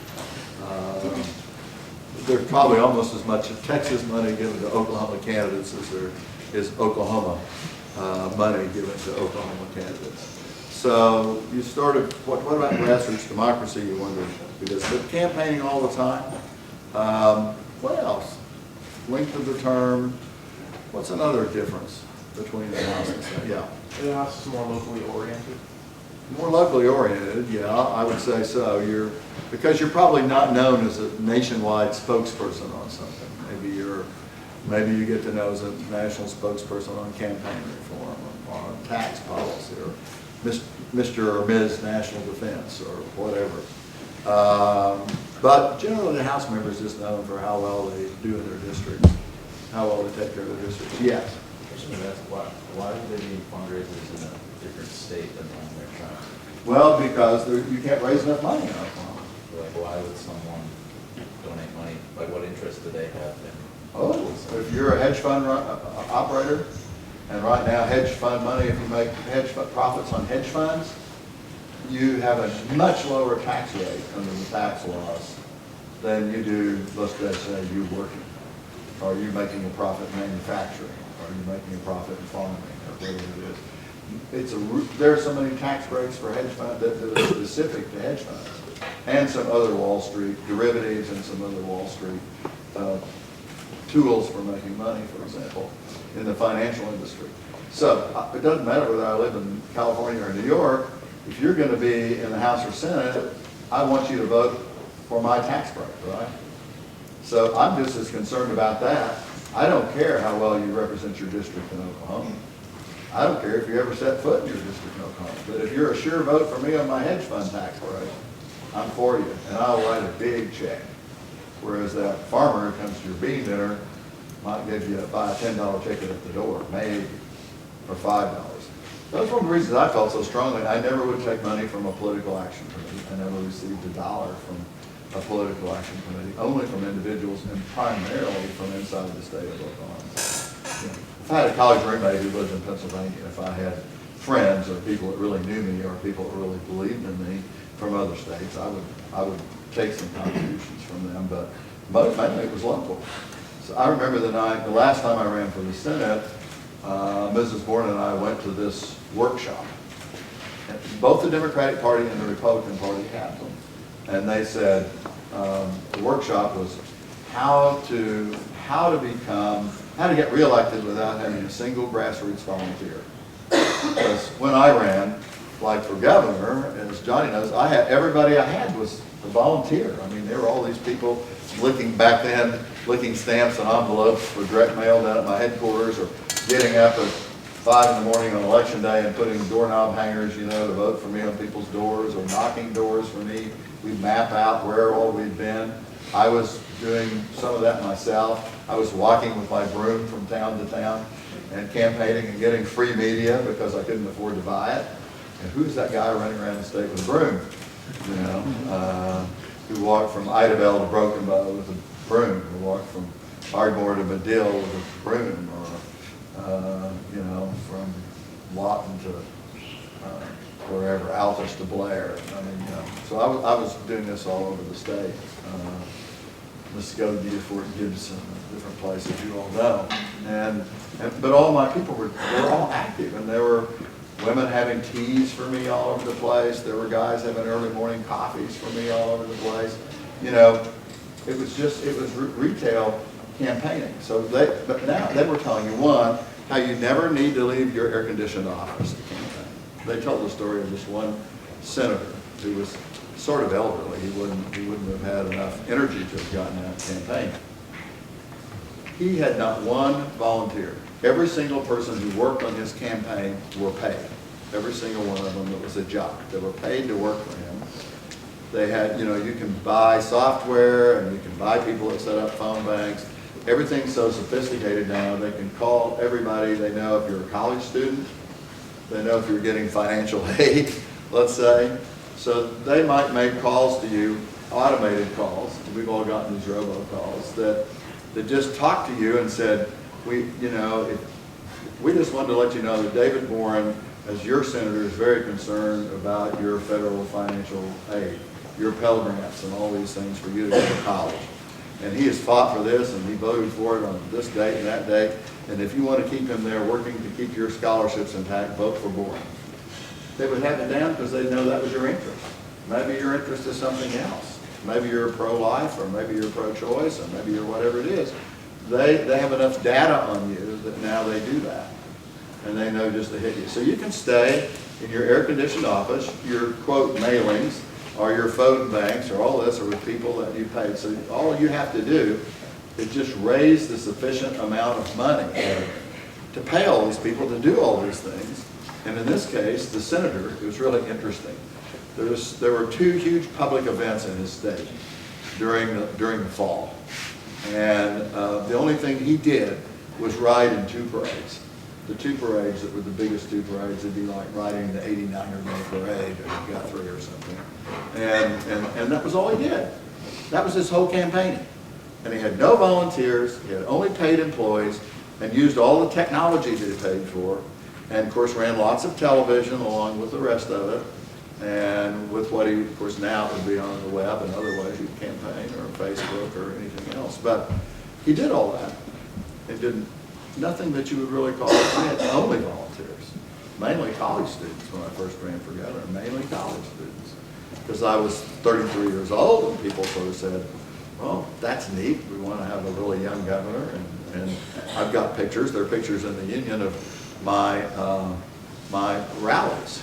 There's probably almost as much Texas money given to Oklahoma candidates as there is Oklahoma money given to Oklahoma candidates. So you started, what about grassroots democracy, you wonder? Because they're campaigning all the time. What else? Length of the term. What's another difference between the House and Senate? Yeah. The House is more locally oriented. More locally oriented, yeah, I would say so. Because you're probably not known as a nationwide spokesperson on something. Maybe you get to know as a national spokesperson on campaign reform, or on tax policy, or Mr. or Ms. National Defense, or whatever. But generally, the House members is known for how well they do in their districts, how well they take care of their districts. Yes. Why do they need fundraisers in a different state than one they're trying? Well, because you can't raise enough money in Oklahoma. Like, why would someone donate money? Like, what interest do they have in? Oh, if you're a hedge fund operator, and right now hedge fund money, if you make profits on hedge funds, you have a much lower tax rate under the tax laws than you do, let's just say, you working, or you making a profit in manufacturing, or you making a profit in farming, or whatever it is. There are so many tax breaks for hedge funds that are specific to hedge funds, and some other Wall Street derivatives, and some other Wall Street tools for making money, for example, in the financial industry. So it doesn't matter whether I live in California or New York. If you're going to be in the House or Senate, I want you to vote for my tax break, right? So I'm just as concerned about that. I don't care how well you represent your district in Oklahoma. I don't care if you ever set foot in your district in Oklahoma. But if you're a sure vote for me on my hedge fund tax break, I'm for you, and I'll write a big check. Whereas that farmer who comes to your bean dinner might buy a $10 ticket at the door, maybe, or $5. That's one of the reasons I felt so strongly. I never would take money from a political action committee. I never received $1 from a political action committee, only from individuals and primarily from inside the state of Oklahoma. If I had a college roommate who lived in Pennsylvania, if I had friends or people that really knew me or people that really believed in me from other states, I would take some contributions from them, but mainly it was local. So I remember the last time I ran for the Senate, Mrs. Boren and I went to this workshop. And both the Democratic Party and the Republican Party had them. And they said, the workshop was how to get reelected without having a single grassroots volunteer. Because when I ran, like for governor, as Johnny knows, everybody I had was a volunteer. I mean, there were all these people back then, licking stamps and envelopes for direct mail down at my headquarters, or getting up at 5 in the morning on election day and putting doorknob hangers, to vote for me on people's doors, or knocking doors for me. We'd map out where all we'd been. I was doing some of that myself. I was walking with my broom from town to town and campaigning and getting free media because I couldn't afford to buy it. And who's that guy running around the state with a broom? Who walked from Idabel to Broken Bow with a broom, who walked from Ardmore to Medill with a broom, or from Lawton to wherever, Altus to Blair. I mean, so I was doing this all over the state. Muskogee, Fort Gibson, different places you all know. But all my people they were all active, and there were women having teas for me all over the place. There were guys having early morning coffees for me all over the place. It was retail campaigning. But now they were telling you, one, how you never need to leave your air-conditioned office to campaign. They told the story of this one senator who was sort of elderly. He wouldn't have had enough energy to have gotten out campaigning. He had not one volunteer. Every single person who worked on his campaign were paid. Every single one of them that was a job. They were paid to work for him. They had, you can buy software, and you can buy people that set up phone banks. Everything's so sophisticated now, they can call everybody. They know if you're a college student. They know if you're getting financial aid, let's say. So they might make calls to you, automated calls. We've all gotten these robocalls that just talk to you and said, we just wanted to let you know that David Boren, as your senator, is very concerned about your federal financial aid, your Pell Grants, and all these things for you to go to college. And he has fought for this, and he voted for it on this date and that date. And if you want to keep him there working to keep your scholarships intact, vote for Boren. They would have it down because they know that was your interest. Maybe your interest is something else. Maybe you're pro-life, or maybe you're pro-choice, or maybe you're whatever it is. They have enough data on you that now they do that. And they know just to hit you. So you can stay in your air-conditioned office, your, quote, mailings, or your phone banks, or all this are with people that you paid. So all you have to do is just raise the sufficient amount of money to pay all these people to do all these things. And in this case, the senator, it was really interesting. There were 2 huge public events in his state during the fall. And the only thing he did was ride in 2 parades. The 2 parades that were the biggest 2 parades would be like riding the 89er Day Parade or Guthrie or something. And that was all he did. That was his whole campaigning. And he had no volunteers, he had only paid employees, and used all the technology that he paid for, and of course ran lots of television along with the rest of it, and with what he, of course, now would be on the web and other ways you campaign, or Facebook or anything else. But he did all that. It did nothing that you would really call it. I had only volunteers, mainly college students when I first ran for governor, mainly college students. Because I was 33 years old, and people sort of said, well, that's neat. We want to have a really young governor. And I've got pictures. There are pictures in the Union of my rallies.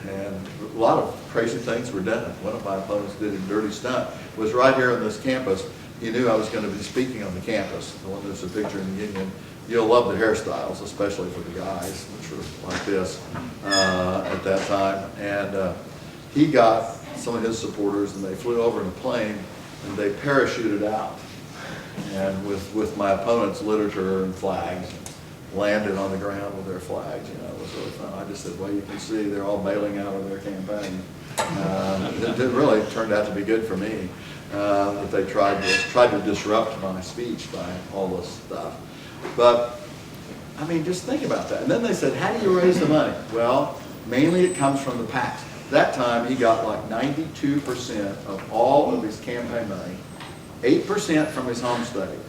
And a lot of crazy things were done. One of my opponents did a dirty stunt. It was right here on this campus. He knew I was going to be speaking on the campus. The one that's a picture in the Union. You'll love the hairstyles, especially for the guys, which were like this at that time. And he got some of his supporters, and they flew over in a plane, and they parachuted out. And with my opponent's literature and flags, landed on the ground with their flags. It was really fun. I just said, well, you can see they're all bailing out of their campaign. It really turned out to be good for me that they tried to disrupt my speech by all this stuff. But, I mean, just think about that. And then they said, how do you raise the money? Well, mainly it comes from the PACs. That time he got like 92% of all of his campaign money, 8% from his home state,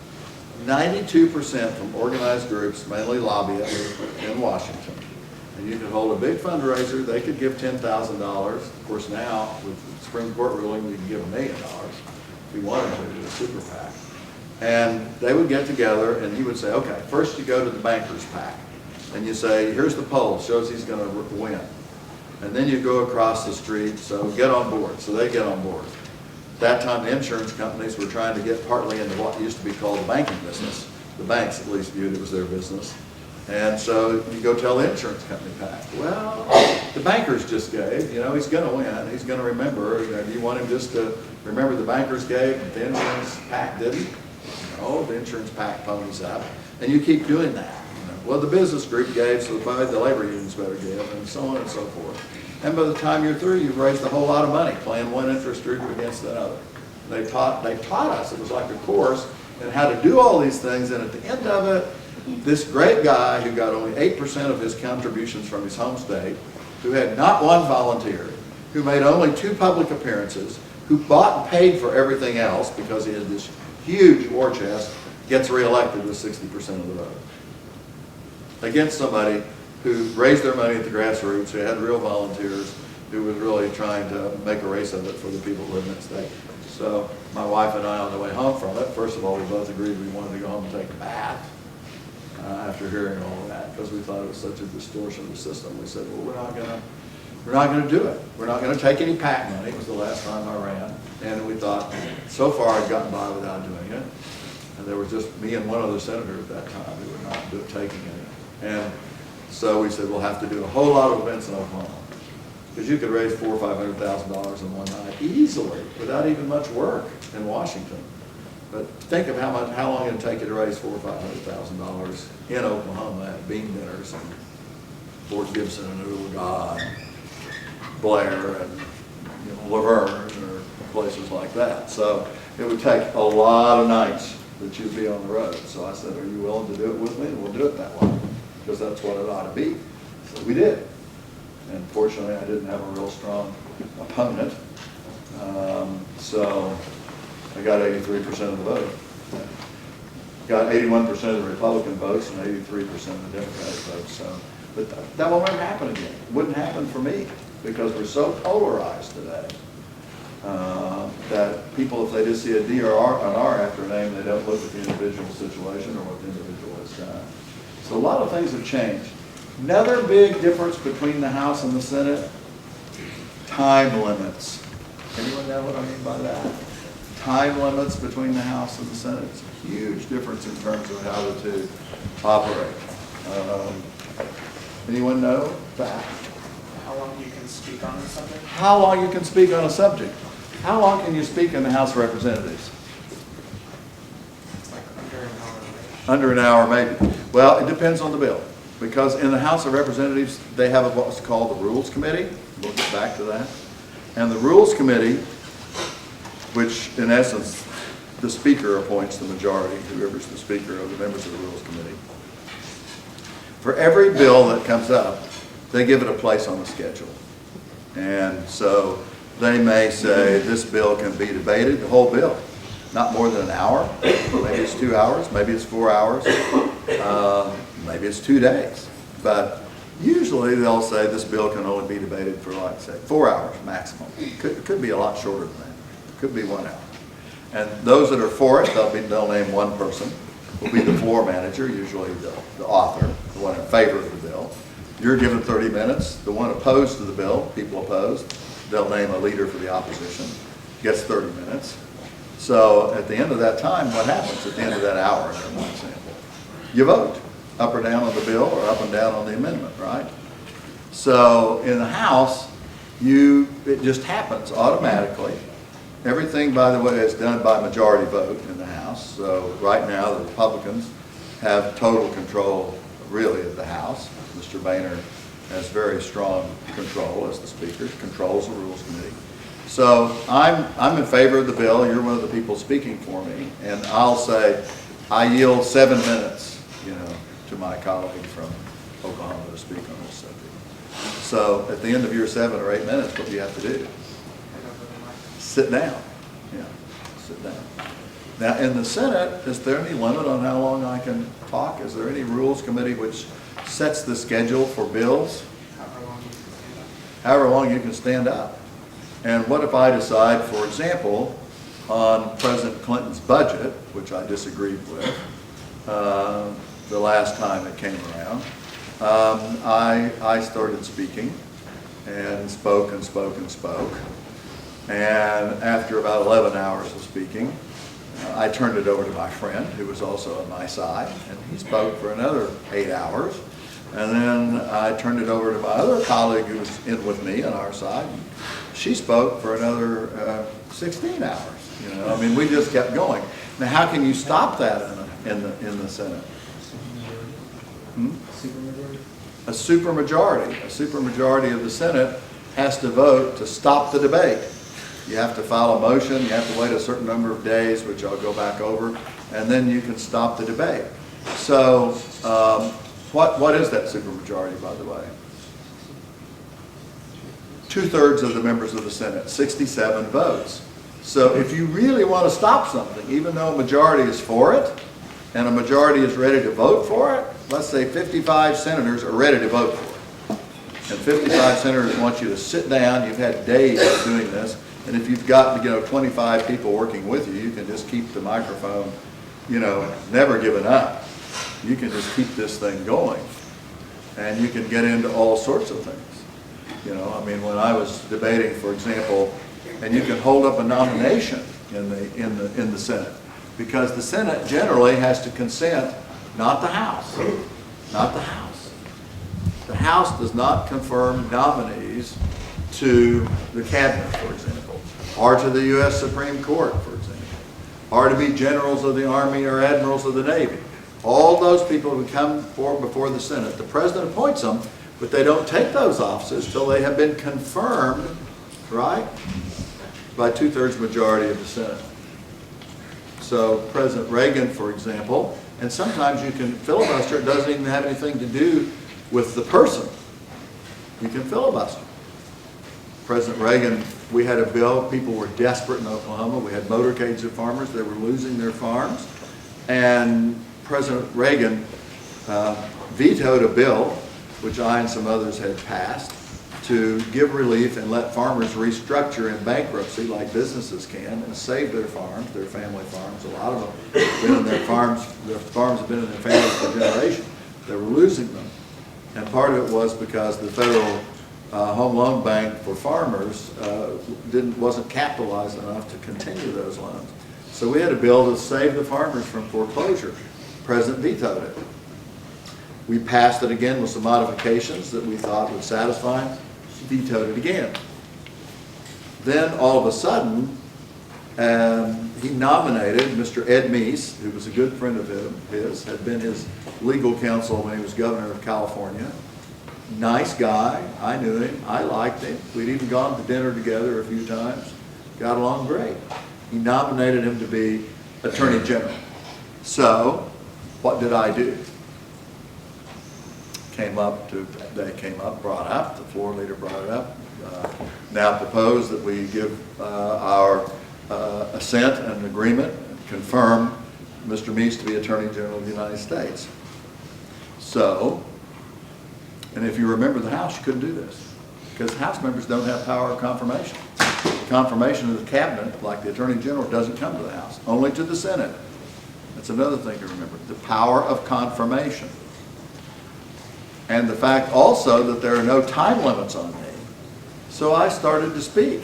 92% from organized groups, mainly lobbyists in Washington. And you could hold a big fundraiser, they could give $10,000. Of course now, with the Supreme Court ruling, you can give $1 million if you wanted to do a super PAC. And they would get together, and he would say, okay, first you go to the bankers PAC, and you say, here's the poll, shows he's going to win. And then you go across the street, so get on board. So they get on board. At that time, the insurance companies were trying to get partly into what used to be called the banking business. The banks at least viewed it was their business. And so you go tell the insurance company, Pat, well, the bankers just gave, you know, he's going to win. He's going to remember. You know, do you want him just to remember the bankers gave, but the insurance pack didn't? No, the insurance pack ponies up. And you keep doing that. You know, well, the business group gave, so the labor unions better give, and so on and so forth. And by the time you're through, you've raised a whole lot of money playing one interest group against another. They taught us, it was like a course, in how to do all these things, and at the end of it, this great guy who got only 8% of his contributions from his home state, who had not one volunteer, who made only 2 public appearances, who bought and paid for everything else because he had this huge war chest, gets reelected with 60% of the vote. Against somebody who raised their money at the grassroots, who had real volunteers, who was really trying to make a race of it for the people who lived in that state. So my wife and I, on the way home from it, first of all, we both agreed we wanted to go home and take a bath after hearing all of that, because we thought it was such a distortion of the system. We said, well, we're not going to do it. We're not going to take any PAC money. It was the last time I ran. And we thought, so far I'd gotten by without doing it. And there was just me and one other senator at that time who were not taking any. And so we said, we'll have to do a whole lot of events in Oklahoma. Because you could raise $400,000 or $500,000 in one night easily, without even much work in Washington. But think of how long it'd take you to raise $400,000 or $500,000 in Oklahoma at bean dinners and Fort Gibson and Oologah and Blair and Laverne or places like that. So it would take a lot of nights that you'd be on the road. So I said, are you willing to do it with me? And we'll do it that way, because that's what it ought to be. So we did. And fortunately, I didn't have a real strong opponent. So I got 83% of the vote. Got 81% of the Republican votes and 83% of the Democratic votes. So, but that won't ever happen again. It wouldn't happen for me, because we're so polarized today that people, if they just see a D or an R after a name, they don't look at the individual situation or what the individual has done. So a lot of things have changed. Another big difference between the House and the Senate, time limits. Anyone know what I mean by that? Time limits between the House and the Senate. It's a huge difference in terms of how the two operate. Anyone know that? How long you can speak on a subject? How long you can speak on a subject? How long can you speak in the House of Representatives? It's like under an hour. Right? Under an hour, maybe. Well, it depends on the bill. Because in the House of Representatives, they have what's called the Rules Committee. We'll get back to that. And the Rules Committee, which in essence, the Speaker appoints the majority, whoever's the Speaker of the members of the Rules Committee. For every bill that comes up, they give it a place on the schedule. And so they may say this bill can be debated, the whole bill, not more than an hour. Maybe it's 2 hours, maybe it's 4 hours, maybe it's 2 days. But usually they'll say this bill can only be debated for, like, say, 4 hours maximum. It could be a lot shorter than that. It could be 1 hour. And those that are for it, they'll name one person, will be the floor manager, usually the author, the one in favor of the bill. You're given 30 minutes. The one opposed to the bill, people opposed, they'll name a leader for the opposition, gets 30 minutes. So at the end of that time, what happens at the end of that hour, in one example? You vote up or down on the bill or up and down on the amendment, right? So in the House, it just happens automatically. Everything, by the way, is done by majority vote in the House. So right now, the Republicans have total control, really, of the House. Mr. Boehner has very strong control as the Speaker, controls the Rules Committee. So I'm in favor of the bill. You're one of the people speaking for me, and I'll say I yield 7 minutes, to my colleague from Oklahoma to speak on this subject. So at the end of your 7 or 8 minutes, what do you have to do? Sit down. Yeah, sit down. Now, in the Senate, is there any limit on how long I can talk? Is there any Rules Committee which sets the schedule for bills? However long you can stand up. And what if I decide, for example, on President Clinton's budget, which I disagreed with the last time it came around, I started speaking, and spoke and spoke and spoke. And after about 11 hours of speaking, I turned it over to my friend, who was also on my side, and he spoke for another 8 hours. And then I turned it over to my other colleague who was in with me on our side. She spoke for another 16 hours. You know, I mean, we just kept going. Now, how can you stop that in the Senate? A supermajority. A supermajority of the Senate has to vote to stop the debate. You have to file a motion, you have to wait a certain number of days, which I'll go back over, and then you can stop the debate. So, what is that supermajority, by the way? 2/3 of the members of the Senate, 67 votes. So if you really want to stop something, even though a majority is for it, and a majority is ready to vote for it, let's say 55 senators are ready to vote for it. And 55 senators want you to sit down, you've had days of doing this, and if you've got, 25 people working with you, you can just keep the microphone, never giving up. You can just keep this thing going. And you can get into all sorts of things. I mean, when I was debating, for example, and you can hold up a nomination in the Senate, because the Senate generally has to consent, not the House. Not the House. The House does not confirm nominees to the cabinet, for example, or to the U.S. Supreme Court, for example, or to be generals of the Army or admirals of the Navy. All those people who come before the Senate, the President appoints them, but they don't take those offices till they have been confirmed, right, by 2/3 majority of the Senate. So President Reagan, for example, and sometimes you can filibuster, it doesn't even have anything to do with the person. You can filibuster. President Reagan, we had a bill, people were desperate in Oklahoma, we had motorcades of farmers, they were losing their farms, and President Reagan vetoed a bill, which I and some others had passed, to give relief and let farmers restructure in bankruptcy like businesses can and save their farms, their family farms. A lot of them have been in their farms have been in their families for generations. They were losing them. And part of it was because the Federal Home Loan Bank for farmers wasn't capitalized enough to continue those loans. So we had a bill to save the farmers from foreclosure. The President vetoed it. We passed it again with some modifications that we thought would satisfy him. He vetoed it again. Then all of a sudden, he nominated Mr. Ed Meese, who was a good friend of his, had been his legal counsel when he was governor of California. Nice guy. I knew him. I liked him. We'd even gone to dinner together a few times. Got along great. He nominated him to be Attorney General. So, what did I do? They came up, brought up, the floor leader brought it up, now propose that we give our assent and agreement, confirm Mr. Meese to be Attorney General of the United States. So, and if you remember the House, you couldn't do this, because House members don't have power of confirmation. The confirmation of the cabinet, like the Attorney General, doesn't come to the House, only to the Senate. That's another thing to remember, the power of confirmation. And the fact also that there are no time limits on me. So I started to speak.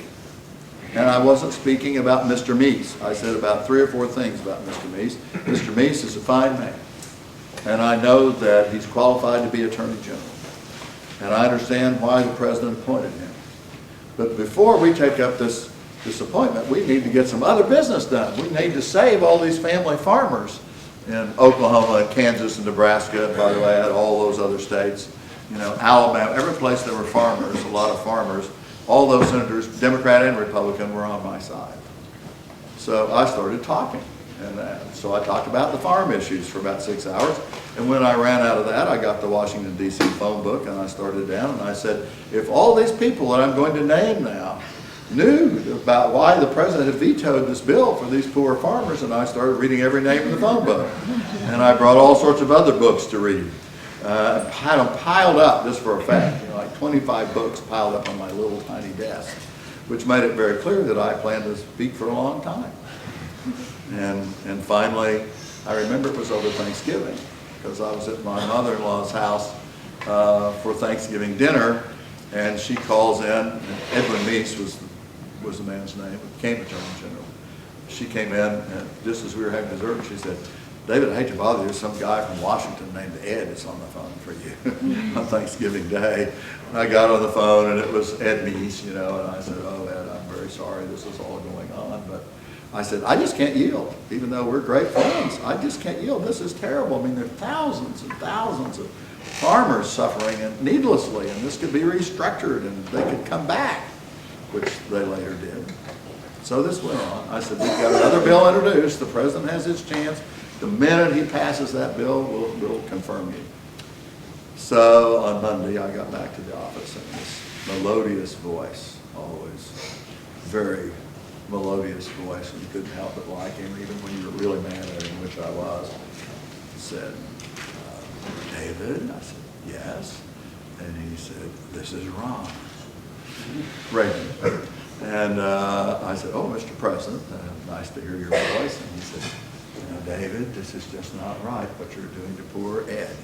And I wasn't speaking about Mr. Meese. I said about 3 or 4 things about Mr. Meese. Mr. Meese is a fine man. And I know that he's qualified to be Attorney General. And I understand why the President appointed him. But before we take up this appointment, we need to get some other business done. We need to save all these family farmers in Oklahoma and Kansas and Nebraska, and by the way, all those other states, Alabama, every place there were farmers, a lot of farmers, all those senators, Democrat and Republican, were on my side. So I started talking, and so I talked about the farm issues for about 6 hours, and when I ran out of that, I got the Washington, D.C. phone book, and I started down, and I said, if all these people that I'm going to name now knew about why the President had vetoed this bill for these poor farmers, and I started reading every name in the phone book. And I brought all sorts of other books to read. Had them piled up just for a fact, like 25 books piled up on my little tiny desk, which made it very clear that I planned to speak for a long time. And finally, I remember it was over Thanksgiving, because I was at my mother-in-law's house for Thanksgiving dinner, And she calls in, and Edwin Meese was the man's name, became Attorney General. She came in, and just as we were having dessert, she said, David, I hate to bother you, there's some guy from Washington named Ed is on the phone for you on Thanksgiving Day. And I got on the phone, and it was Ed Meese, you know, and I said, oh, Ed, I'm very sorry this is all going on, but I said, I just can't yield, even though we're great friends. I just can't yield. This is terrible. I mean, there are thousands and thousands of farmers suffering and needlessly, and this could be restructured, and they could come back, which they later did. So this went on. I said, we've got another bill introduced. The president has his chance. The minute he passes that bill, we'll confirm you. So on Monday, I got back to the office, and this melodious voice, always very melodious voice, and you couldn't help but like him, even when you were really mad at him, which I was, said, David? I said, yes. And he said, this is wrong. Reagan. And I said, oh, Mr. President, nice to hear your voice. And he said, you know, David, this is just not right what you're doing to poor Ed.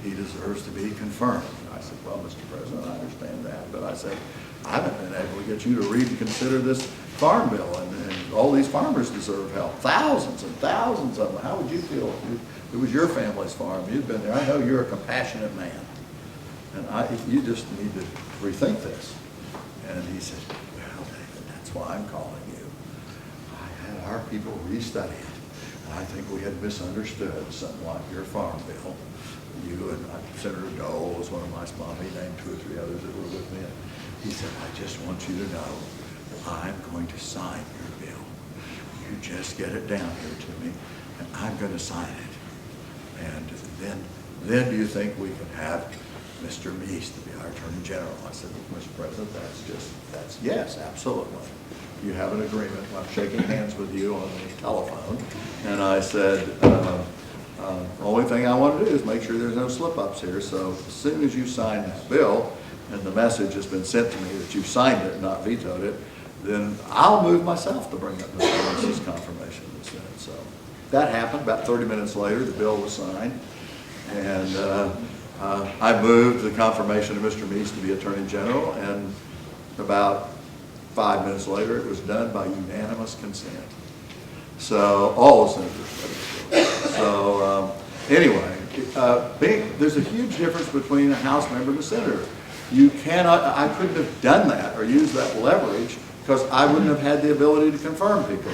He deserves to be confirmed. And I said, well, Mr. President, I understand that. But I said, I haven't been able to get you to read and consider this farm bill, and all these farmers deserve help. Thousands and thousands of them. How would you feel if it was your family's farm? You've been there. I know you're a compassionate man. And you just need to rethink this. And he said, well, David, that's why I'm calling you. I had our people restudy it. And I think we had misunderstood something like your farm bill. You and Senator Dole was one of my sponsors. He named 2 or 3 others that were with me. He said, I just want you to know I'm going to sign your bill. You just get it down here to me, and I'm going to sign it. And then do you think we can have Mr. Meese to be our Attorney General? I said, Mr. President, that's yes, absolutely. You have an agreement. I'm shaking hands with you on the telephone. And I said, only thing I want to do is make sure there's no slip-ups here. So as soon as you sign that bill, and the message has been sent to me that you've signed it, not vetoed it, then I'll move myself to bring up Mr. Meese's confirmation in the Senate. So that happened. About 30 minutes later, the bill was signed. And I moved the confirmation of Mr. Meese to be Attorney General, and about 5 minutes later, it was done by unanimous consent. So all the senators voted for it. So anyway, there's a huge difference between a House member and a senator. You cannot, I couldn't have done that or used that leverage because I wouldn't have had the ability to confirm people.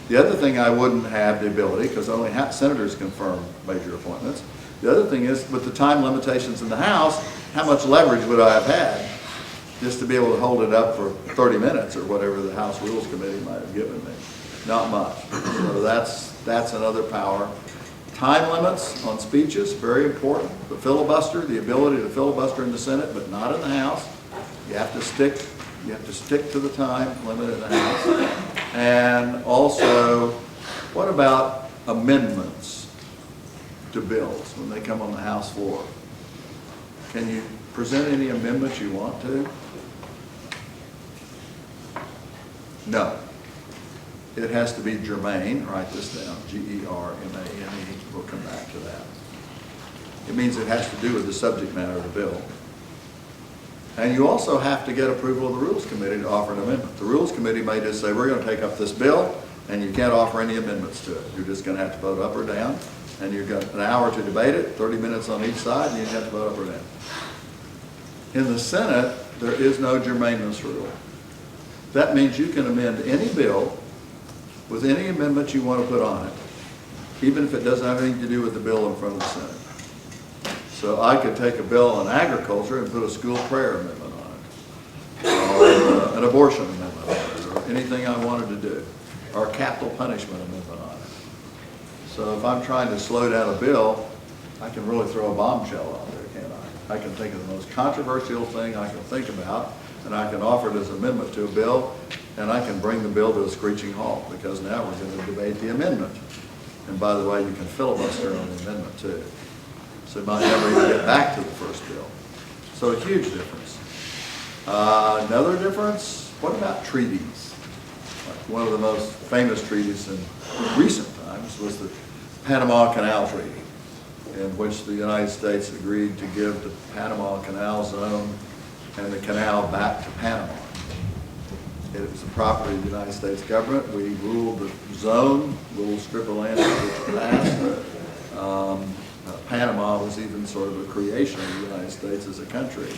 The other thing I wouldn't have the ability, because only senators confirm major appointments. The other thing is, with the time limitations in the House, how much leverage would I have had just to be able to hold it up for 30 minutes or whatever the House Rules Committee might have given me? Not much. So that's another power. Time limits on speeches, very important. The filibuster, the ability to filibuster in the Senate, but not in the House. You have to stick to the time limit in the House. And also, what about amendments to bills when they come on the House floor? Can you present any amendments you want to? No. It has to be germane. Write this down, G-E-R-M-A-N-E. We'll come back to that. It means it has to do with the subject matter of the bill. And you also have to get approval of the Rules Committee to offer an amendment. The Rules Committee may just say, we're going to take up this bill, and you can't offer any amendments to it. You're just going to have to vote up or down, and you've got an hour to debate it, 30 minutes on each side, and you have to vote up or down. In the Senate, there is no germaneness rule. That means you can amend any bill with any amendment you want to put on it, even if it doesn't have anything to do with the bill in front of the Senate. So I could take a bill on agriculture and put a school prayer amendment on it, or an abortion amendment on it, or anything I wanted to do, or a capital punishment amendment on it. So if I'm trying to slow down a bill, I can really throw a bombshell out there, can't I? I can think of the most controversial thing I can think about, and I can offer it as an amendment to a bill, and I can bring the bill to a screeching halt, because now we're going to debate the amendment. And by the way, you can filibuster on the amendment too. So you might never even get back to the first bill. So a huge difference. Another difference, what about treaties? Like one of the most famous treaties in recent times was the Panama Canal Treaty, in which the United States agreed to give the Panama Canal Zone and the canal back to Panama. It was the property of the United States government. We ruled the zone, little strip of land which passed. Panama was even sort of a creation of the United States as a country,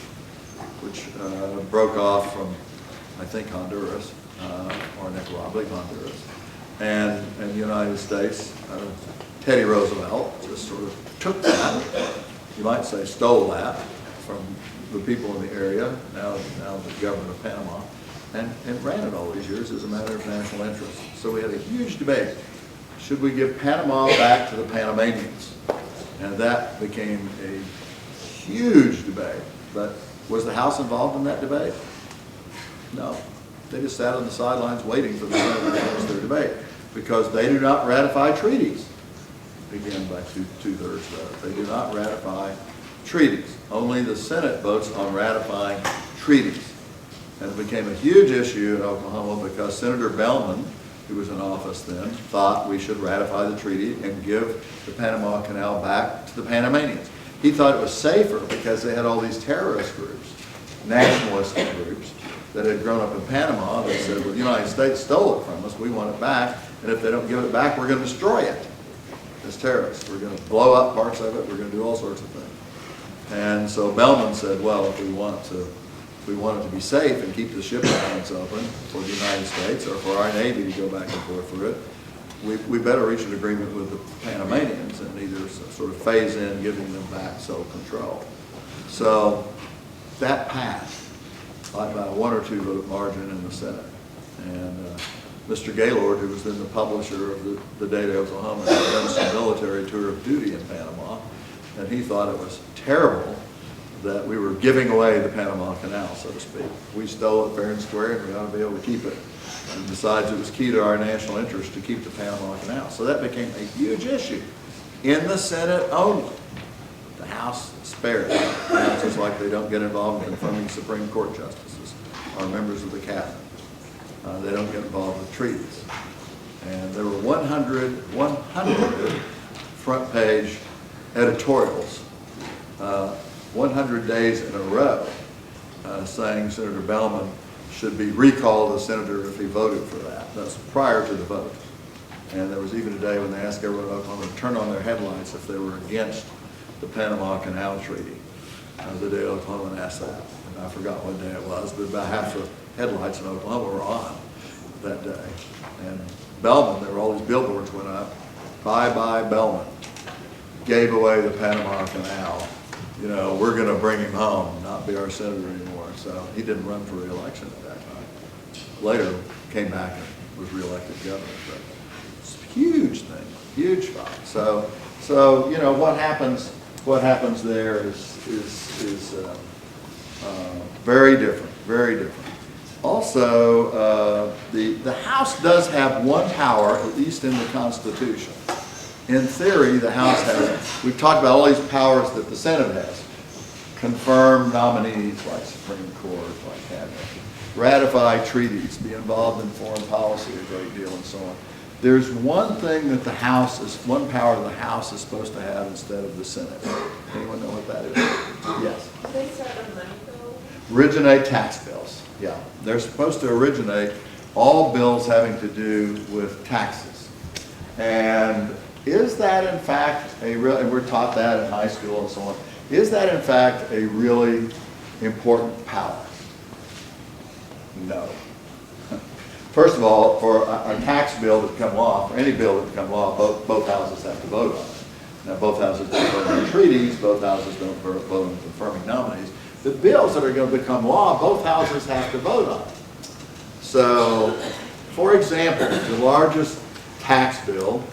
which broke off from, I think, Honduras, or Nicaragua, I believe Honduras. And the United States, Teddy Roosevelt just sort of took that, you might say stole that from the people in the area, now the government of Panama, and ran it all these years as a matter of national interest. So we had a huge debate. Should we give Panama back to the Panamanians? And that became a huge debate. But was the House involved in that debate? No. They just sat on the sidelines waiting for the Senate to finish their debate because they do not ratify treaties. Again, by two-thirds vote. They do not ratify treaties. Only the Senate votes on ratifying treaties. And it became a huge issue in Oklahoma because Senator Bellman, who was in office then, thought we should ratify the treaty and give the Panama Canal back to the Panamanians. He thought it was safer because they had all these terrorist groups, nationalistic groups, that had grown up in Panama that said, well, the United States stole it from us, we want it back, and if they don't give it back, we're going to destroy it as terrorists. We're going to blow up parts of it, we're going to do all sorts of things. And so Bellman said, well, if we want it to be safe and keep the shipping lines open for the United States or for our Navy to go back and forth through it, we better reach an agreement with the Panamanians and either sort of phase in giving them back sole control. So that passed by a 1 or 2 vote margin in the Senate. And Mr. Gaylord, who was then the publisher of the Day to Oklahoma, had done some military tour of duty in Panama, and he thought it was terrible that we were giving away the Panama Canal, so to speak. We stole it fair and square, and we ought to be able to keep it. And besides, it was key to our national interest to keep the Panama Canal. So that became a huge issue in the Senate only. The House spared it. Now it's just like they don't get involved in confirming Supreme Court justices or members of the cabinet. They don't get involved with treaties. And there were 100 front page editorials, 100 days in a row, saying Senator Bellman should be recalled as senator if he voted for that. That's prior to the vote. And there was even a day when they asked everyone in Oklahoma to turn on their headlights if they were against the Panama Canal Treaty. The day Oklahoma asked that. And I forgot what day it was, but about half the headlights in Oklahoma were on that day. And Bellman, there were all these billboards went up, bye-bye Bellman, gave away the Panama Canal. You know, we're going to bring him home, not be our senator anymore. So he didn't run for re-election at that time. Later, came back and was re-elected governor. But it's a huge thing, huge fight. So you know what happens there is very different, very different. Also, the House does have one power, at least in the Constitution. In theory, the House has, we've talked about all these powers that the Senate has. Confirm nominees like Supreme Court, like cabinet. Ratify treaties, be involved in foreign policy a great deal and so on. There's one thing that the House is, one power the House is supposed to have instead of the Senate. Anyone know what that is? Yes. They set a money bill? Originate tax bills, yeah. They're supposed to originate all bills having to do with taxes. And is that in fact a real, and we're taught that in high school and so on, is that in fact a really important power? No. First of all, for a tax bill to become law, for any bill to become law, both houses have to vote on it. Now, both houses don't vote on treaties, both houses don't vote on confirming nominees. The bills that are going to become law, both houses have to vote on it. So, for example, the largest tax bill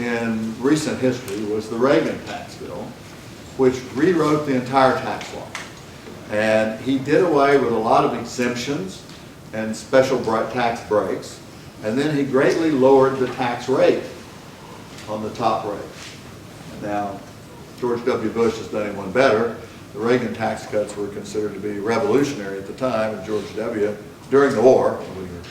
in recent history was the Reagan tax bill, which rewrote the entire tax law. And he did away with a lot of exemptions and special tax breaks, and then he greatly lowered the tax rate on the top rate. Now, George W. Bush has done one better. The Reagan tax cuts were considered to be revolutionary at the time, and George W., during the war, when we were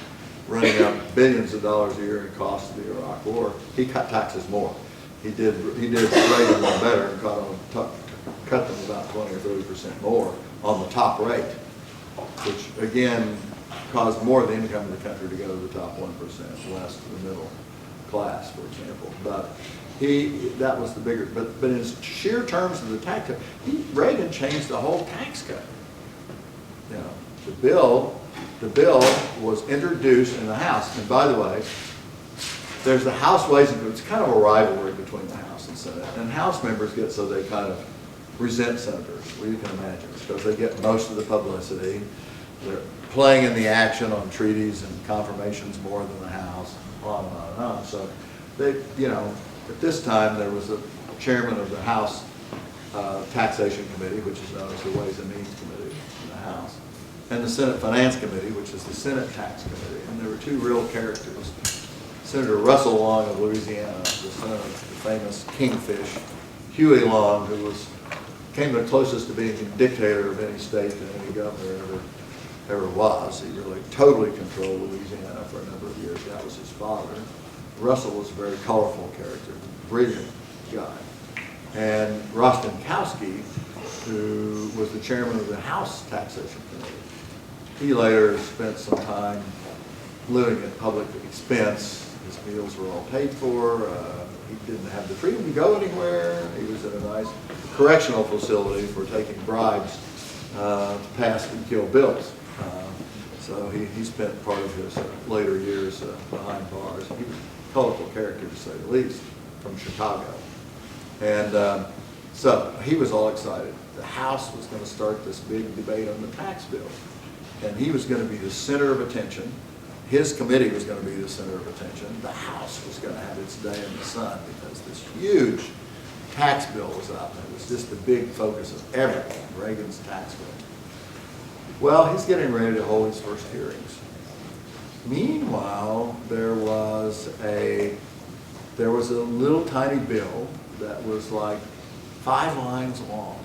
running up billions of dollars a year in costs of the Iraq War, he cut taxes more. He did Reagan one better and cut them about 20 or 30% more on the top rate. which again caused more of the income of the country to go to the top 1%, less to the middle class, for example. But that was the bigger, but in sheer terms of the tax cut, Reagan changed the whole tax code. You know, the bill was introduced in the House, and by the way, there's the House Ways and Means. It's kind of a rivalry between the House and Senate, and House members get so they kind of resent senators, well, you can imagine, because they get most of the publicity. They're playing in the action on treaties and confirmations more than the House, on and on and on. So they, you know, at this time there was a chairman of the House Taxation Committee, which is known as the Ways and Means Committee in the House, and the Senate Finance Committee, which is the Senate Tax Committee. And there were two real characters. Senator Russell Long of Louisiana, the son of the famous Kingfish, Huey Long, who came the closest to being a dictator of any state that any governor ever was. He really totally controlled Louisiana for a number of years. That was his father. Russell was a very colorful character, brilliant guy. And Rostenkowski, who was the chairman of the House Taxation Committee, he later spent some time living at public expense. His meals were all paid for. He didn't have the freedom to go anywhere. He was in a nice correctional facility for taking bribes to pass and kill bills. So he spent part of his later years behind bars. He was a colorful character, to say the least, from Chicago. And so he was all excited. The House was going to start this big debate on the tax bill. And he was going to be the center of attention. His committee was going to be the center of attention. The House was going to have its day in the sun because this huge tax bill was up. It was just the big focus of everything, Reagan's tax bill. Well, he's getting ready to hold his first hearings. Meanwhile, there was a little tiny bill that was like 5 lines long.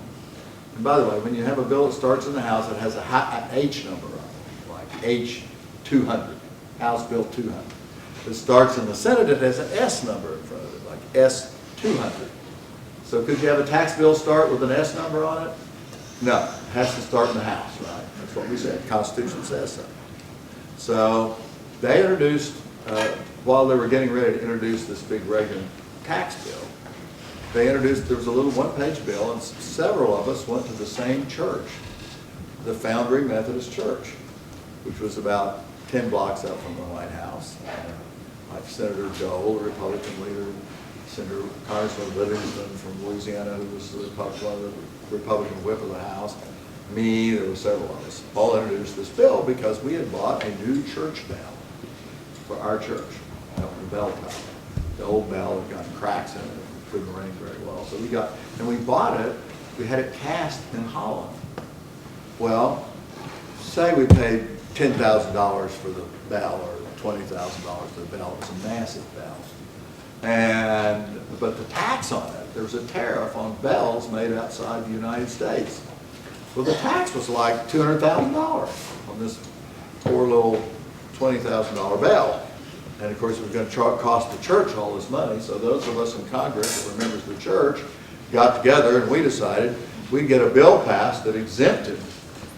And by the way, when you have a bill that starts in the House, it has an H number on it, like H200, House Bill 200. If it starts in the Senate, it has an S number in front of it, like S200. So could you have a tax bill start with an S number on it? No, it has to start in the House, right? That's what we said. The Constitution says so. So they introduced, while they were getting ready to introduce this big Reagan tax bill, there was a little one-page bill, and several of us went to the same church, the Foundry Methodist Church, which was about 10 blocks up from the White House. Like Senator Dole, the Republican leader, Senator Congressman Livingston from Louisiana, who was the Republican whip of the House, me, there were several of us, all introduced this bill because we had bought a new church bell for our church, the bell tower. The old bell had gotten cracks in it, couldn't ring very well. So we bought it, we had it cast in Holland. Well, say we paid $10,000 for the bell or $20,000 for the bell. It was a massive bell. But the tax on it, there was a tariff on bells made outside the United States. Well, the tax was like $200,000 on this poor little $20,000 bell. And of course, it was going to cost the church all this money. So those of us in Congress that were members of the church got together and we decided we'd get a bill passed that exempted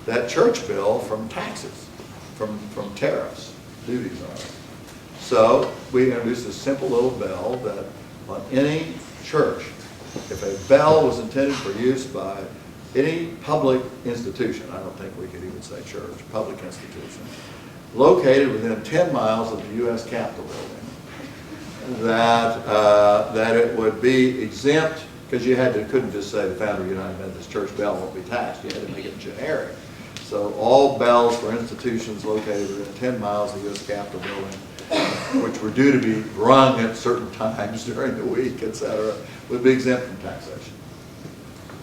that church bill from taxes, from tariffs, duties on it. So we introduced a simple little bell that on any church, if a bell was intended for use by any public institution, I don't think we could even say church, public institution, located within 10 miles of the U.S. Capitol building, that it would be exempt, because couldn't just say the Foundry United Methodist Church bell won't be taxed. You had to make it generic. So all bells for institutions located within 10 miles of the U.S. Capitol building, which were due to be rung at certain times during the week, etc., would be exempt from taxation.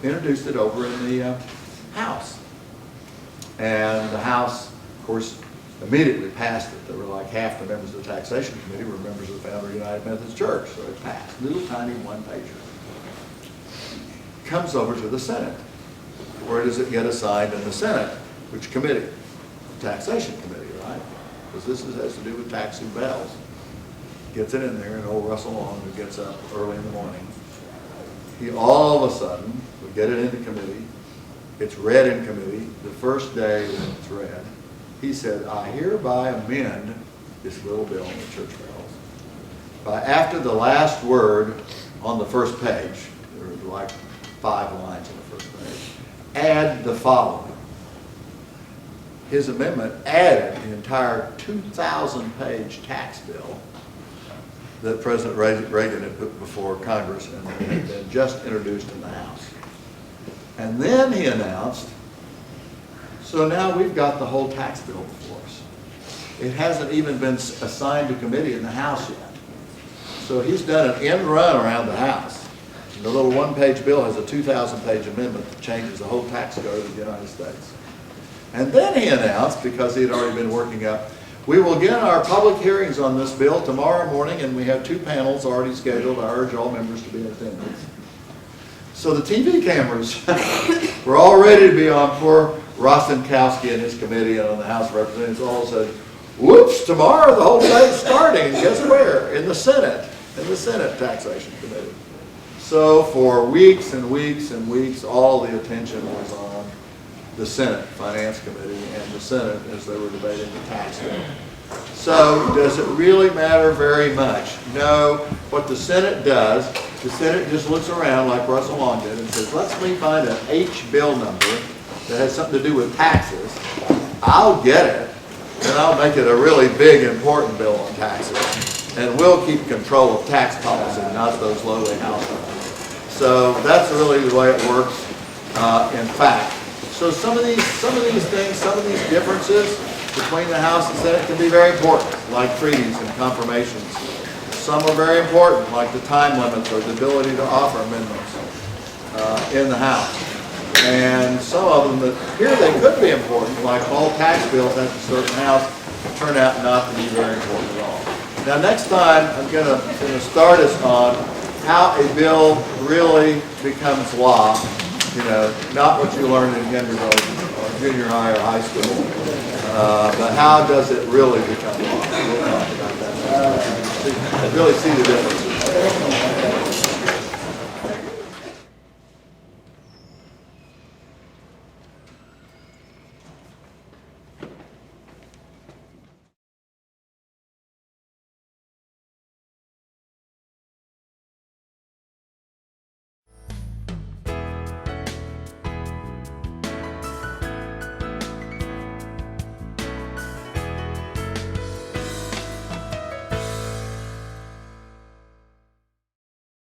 Introduced it over in the House. And the House, of course, immediately passed it. There were like half the members of the Taxation Committee were members of the Foundry United Methodist Church, so it passed. Little tiny one-pager. Comes over to the Senate. Where does it get assigned in the Senate? Which committee? The Taxation Committee, right? Because this has to do with taxing bells. Gets it in there, and old Russell Long, who gets up early in the morning, he all of a sudden would get it into committee, It's read in committee. The first day that it's read, he said, I hereby amend this little bill on the church bells by after the last word on the first page, there were like 5 lines on the first page, add the following. His amendment added the entire 2,000-page tax bill that President Reagan had put before Congress and had just introduced in the House. And then he announced, so now we've got the whole tax bill before us. It hasn't even been assigned to committee in the House yet. So he's done an end run around the House. And the little 1-page bill has a 2,000-page amendment that changes the whole tax code of the United States. And then he announced, because he had already been working up, we will begin our public hearings on this bill tomorrow morning, and we have 2 panels already scheduled. I urge all members to be in attendance. So the TV cameras were all ready to be on poor Rostenkowski and his committee and on the House of Representatives. All said, whoops, tomorrow the whole thing's starting. And guess where? In the Senate Taxation Committee. So for weeks and weeks and weeks, all the attention was on the Senate Finance Committee and the Senate as they were debating the tax bill. So does it really matter very much? No. What the Senate does, the Senate just looks around like Russell Long did and says, let's me find an H bill number that has something to do with taxes. I'll get it, and I'll make it a really big, important bill on taxes. And we'll keep control of tax policy, not those lowly house numbers. So that's really the way it works, in fact. So some of these things, some of these differences between the House and Senate can be very important, like treaties and confirmations. Some are very important, like the time limits or the ability to offer amendments in the House. And some of them that here they could be important, like all tax bills at a certain House, turn out not to be very important at all. Now next time I'm going to start us on how a bill really becomes law. You know, not what you learned in kindergarten or junior high or high school, but how does it really become law? We'll talk about that. Really see the differences.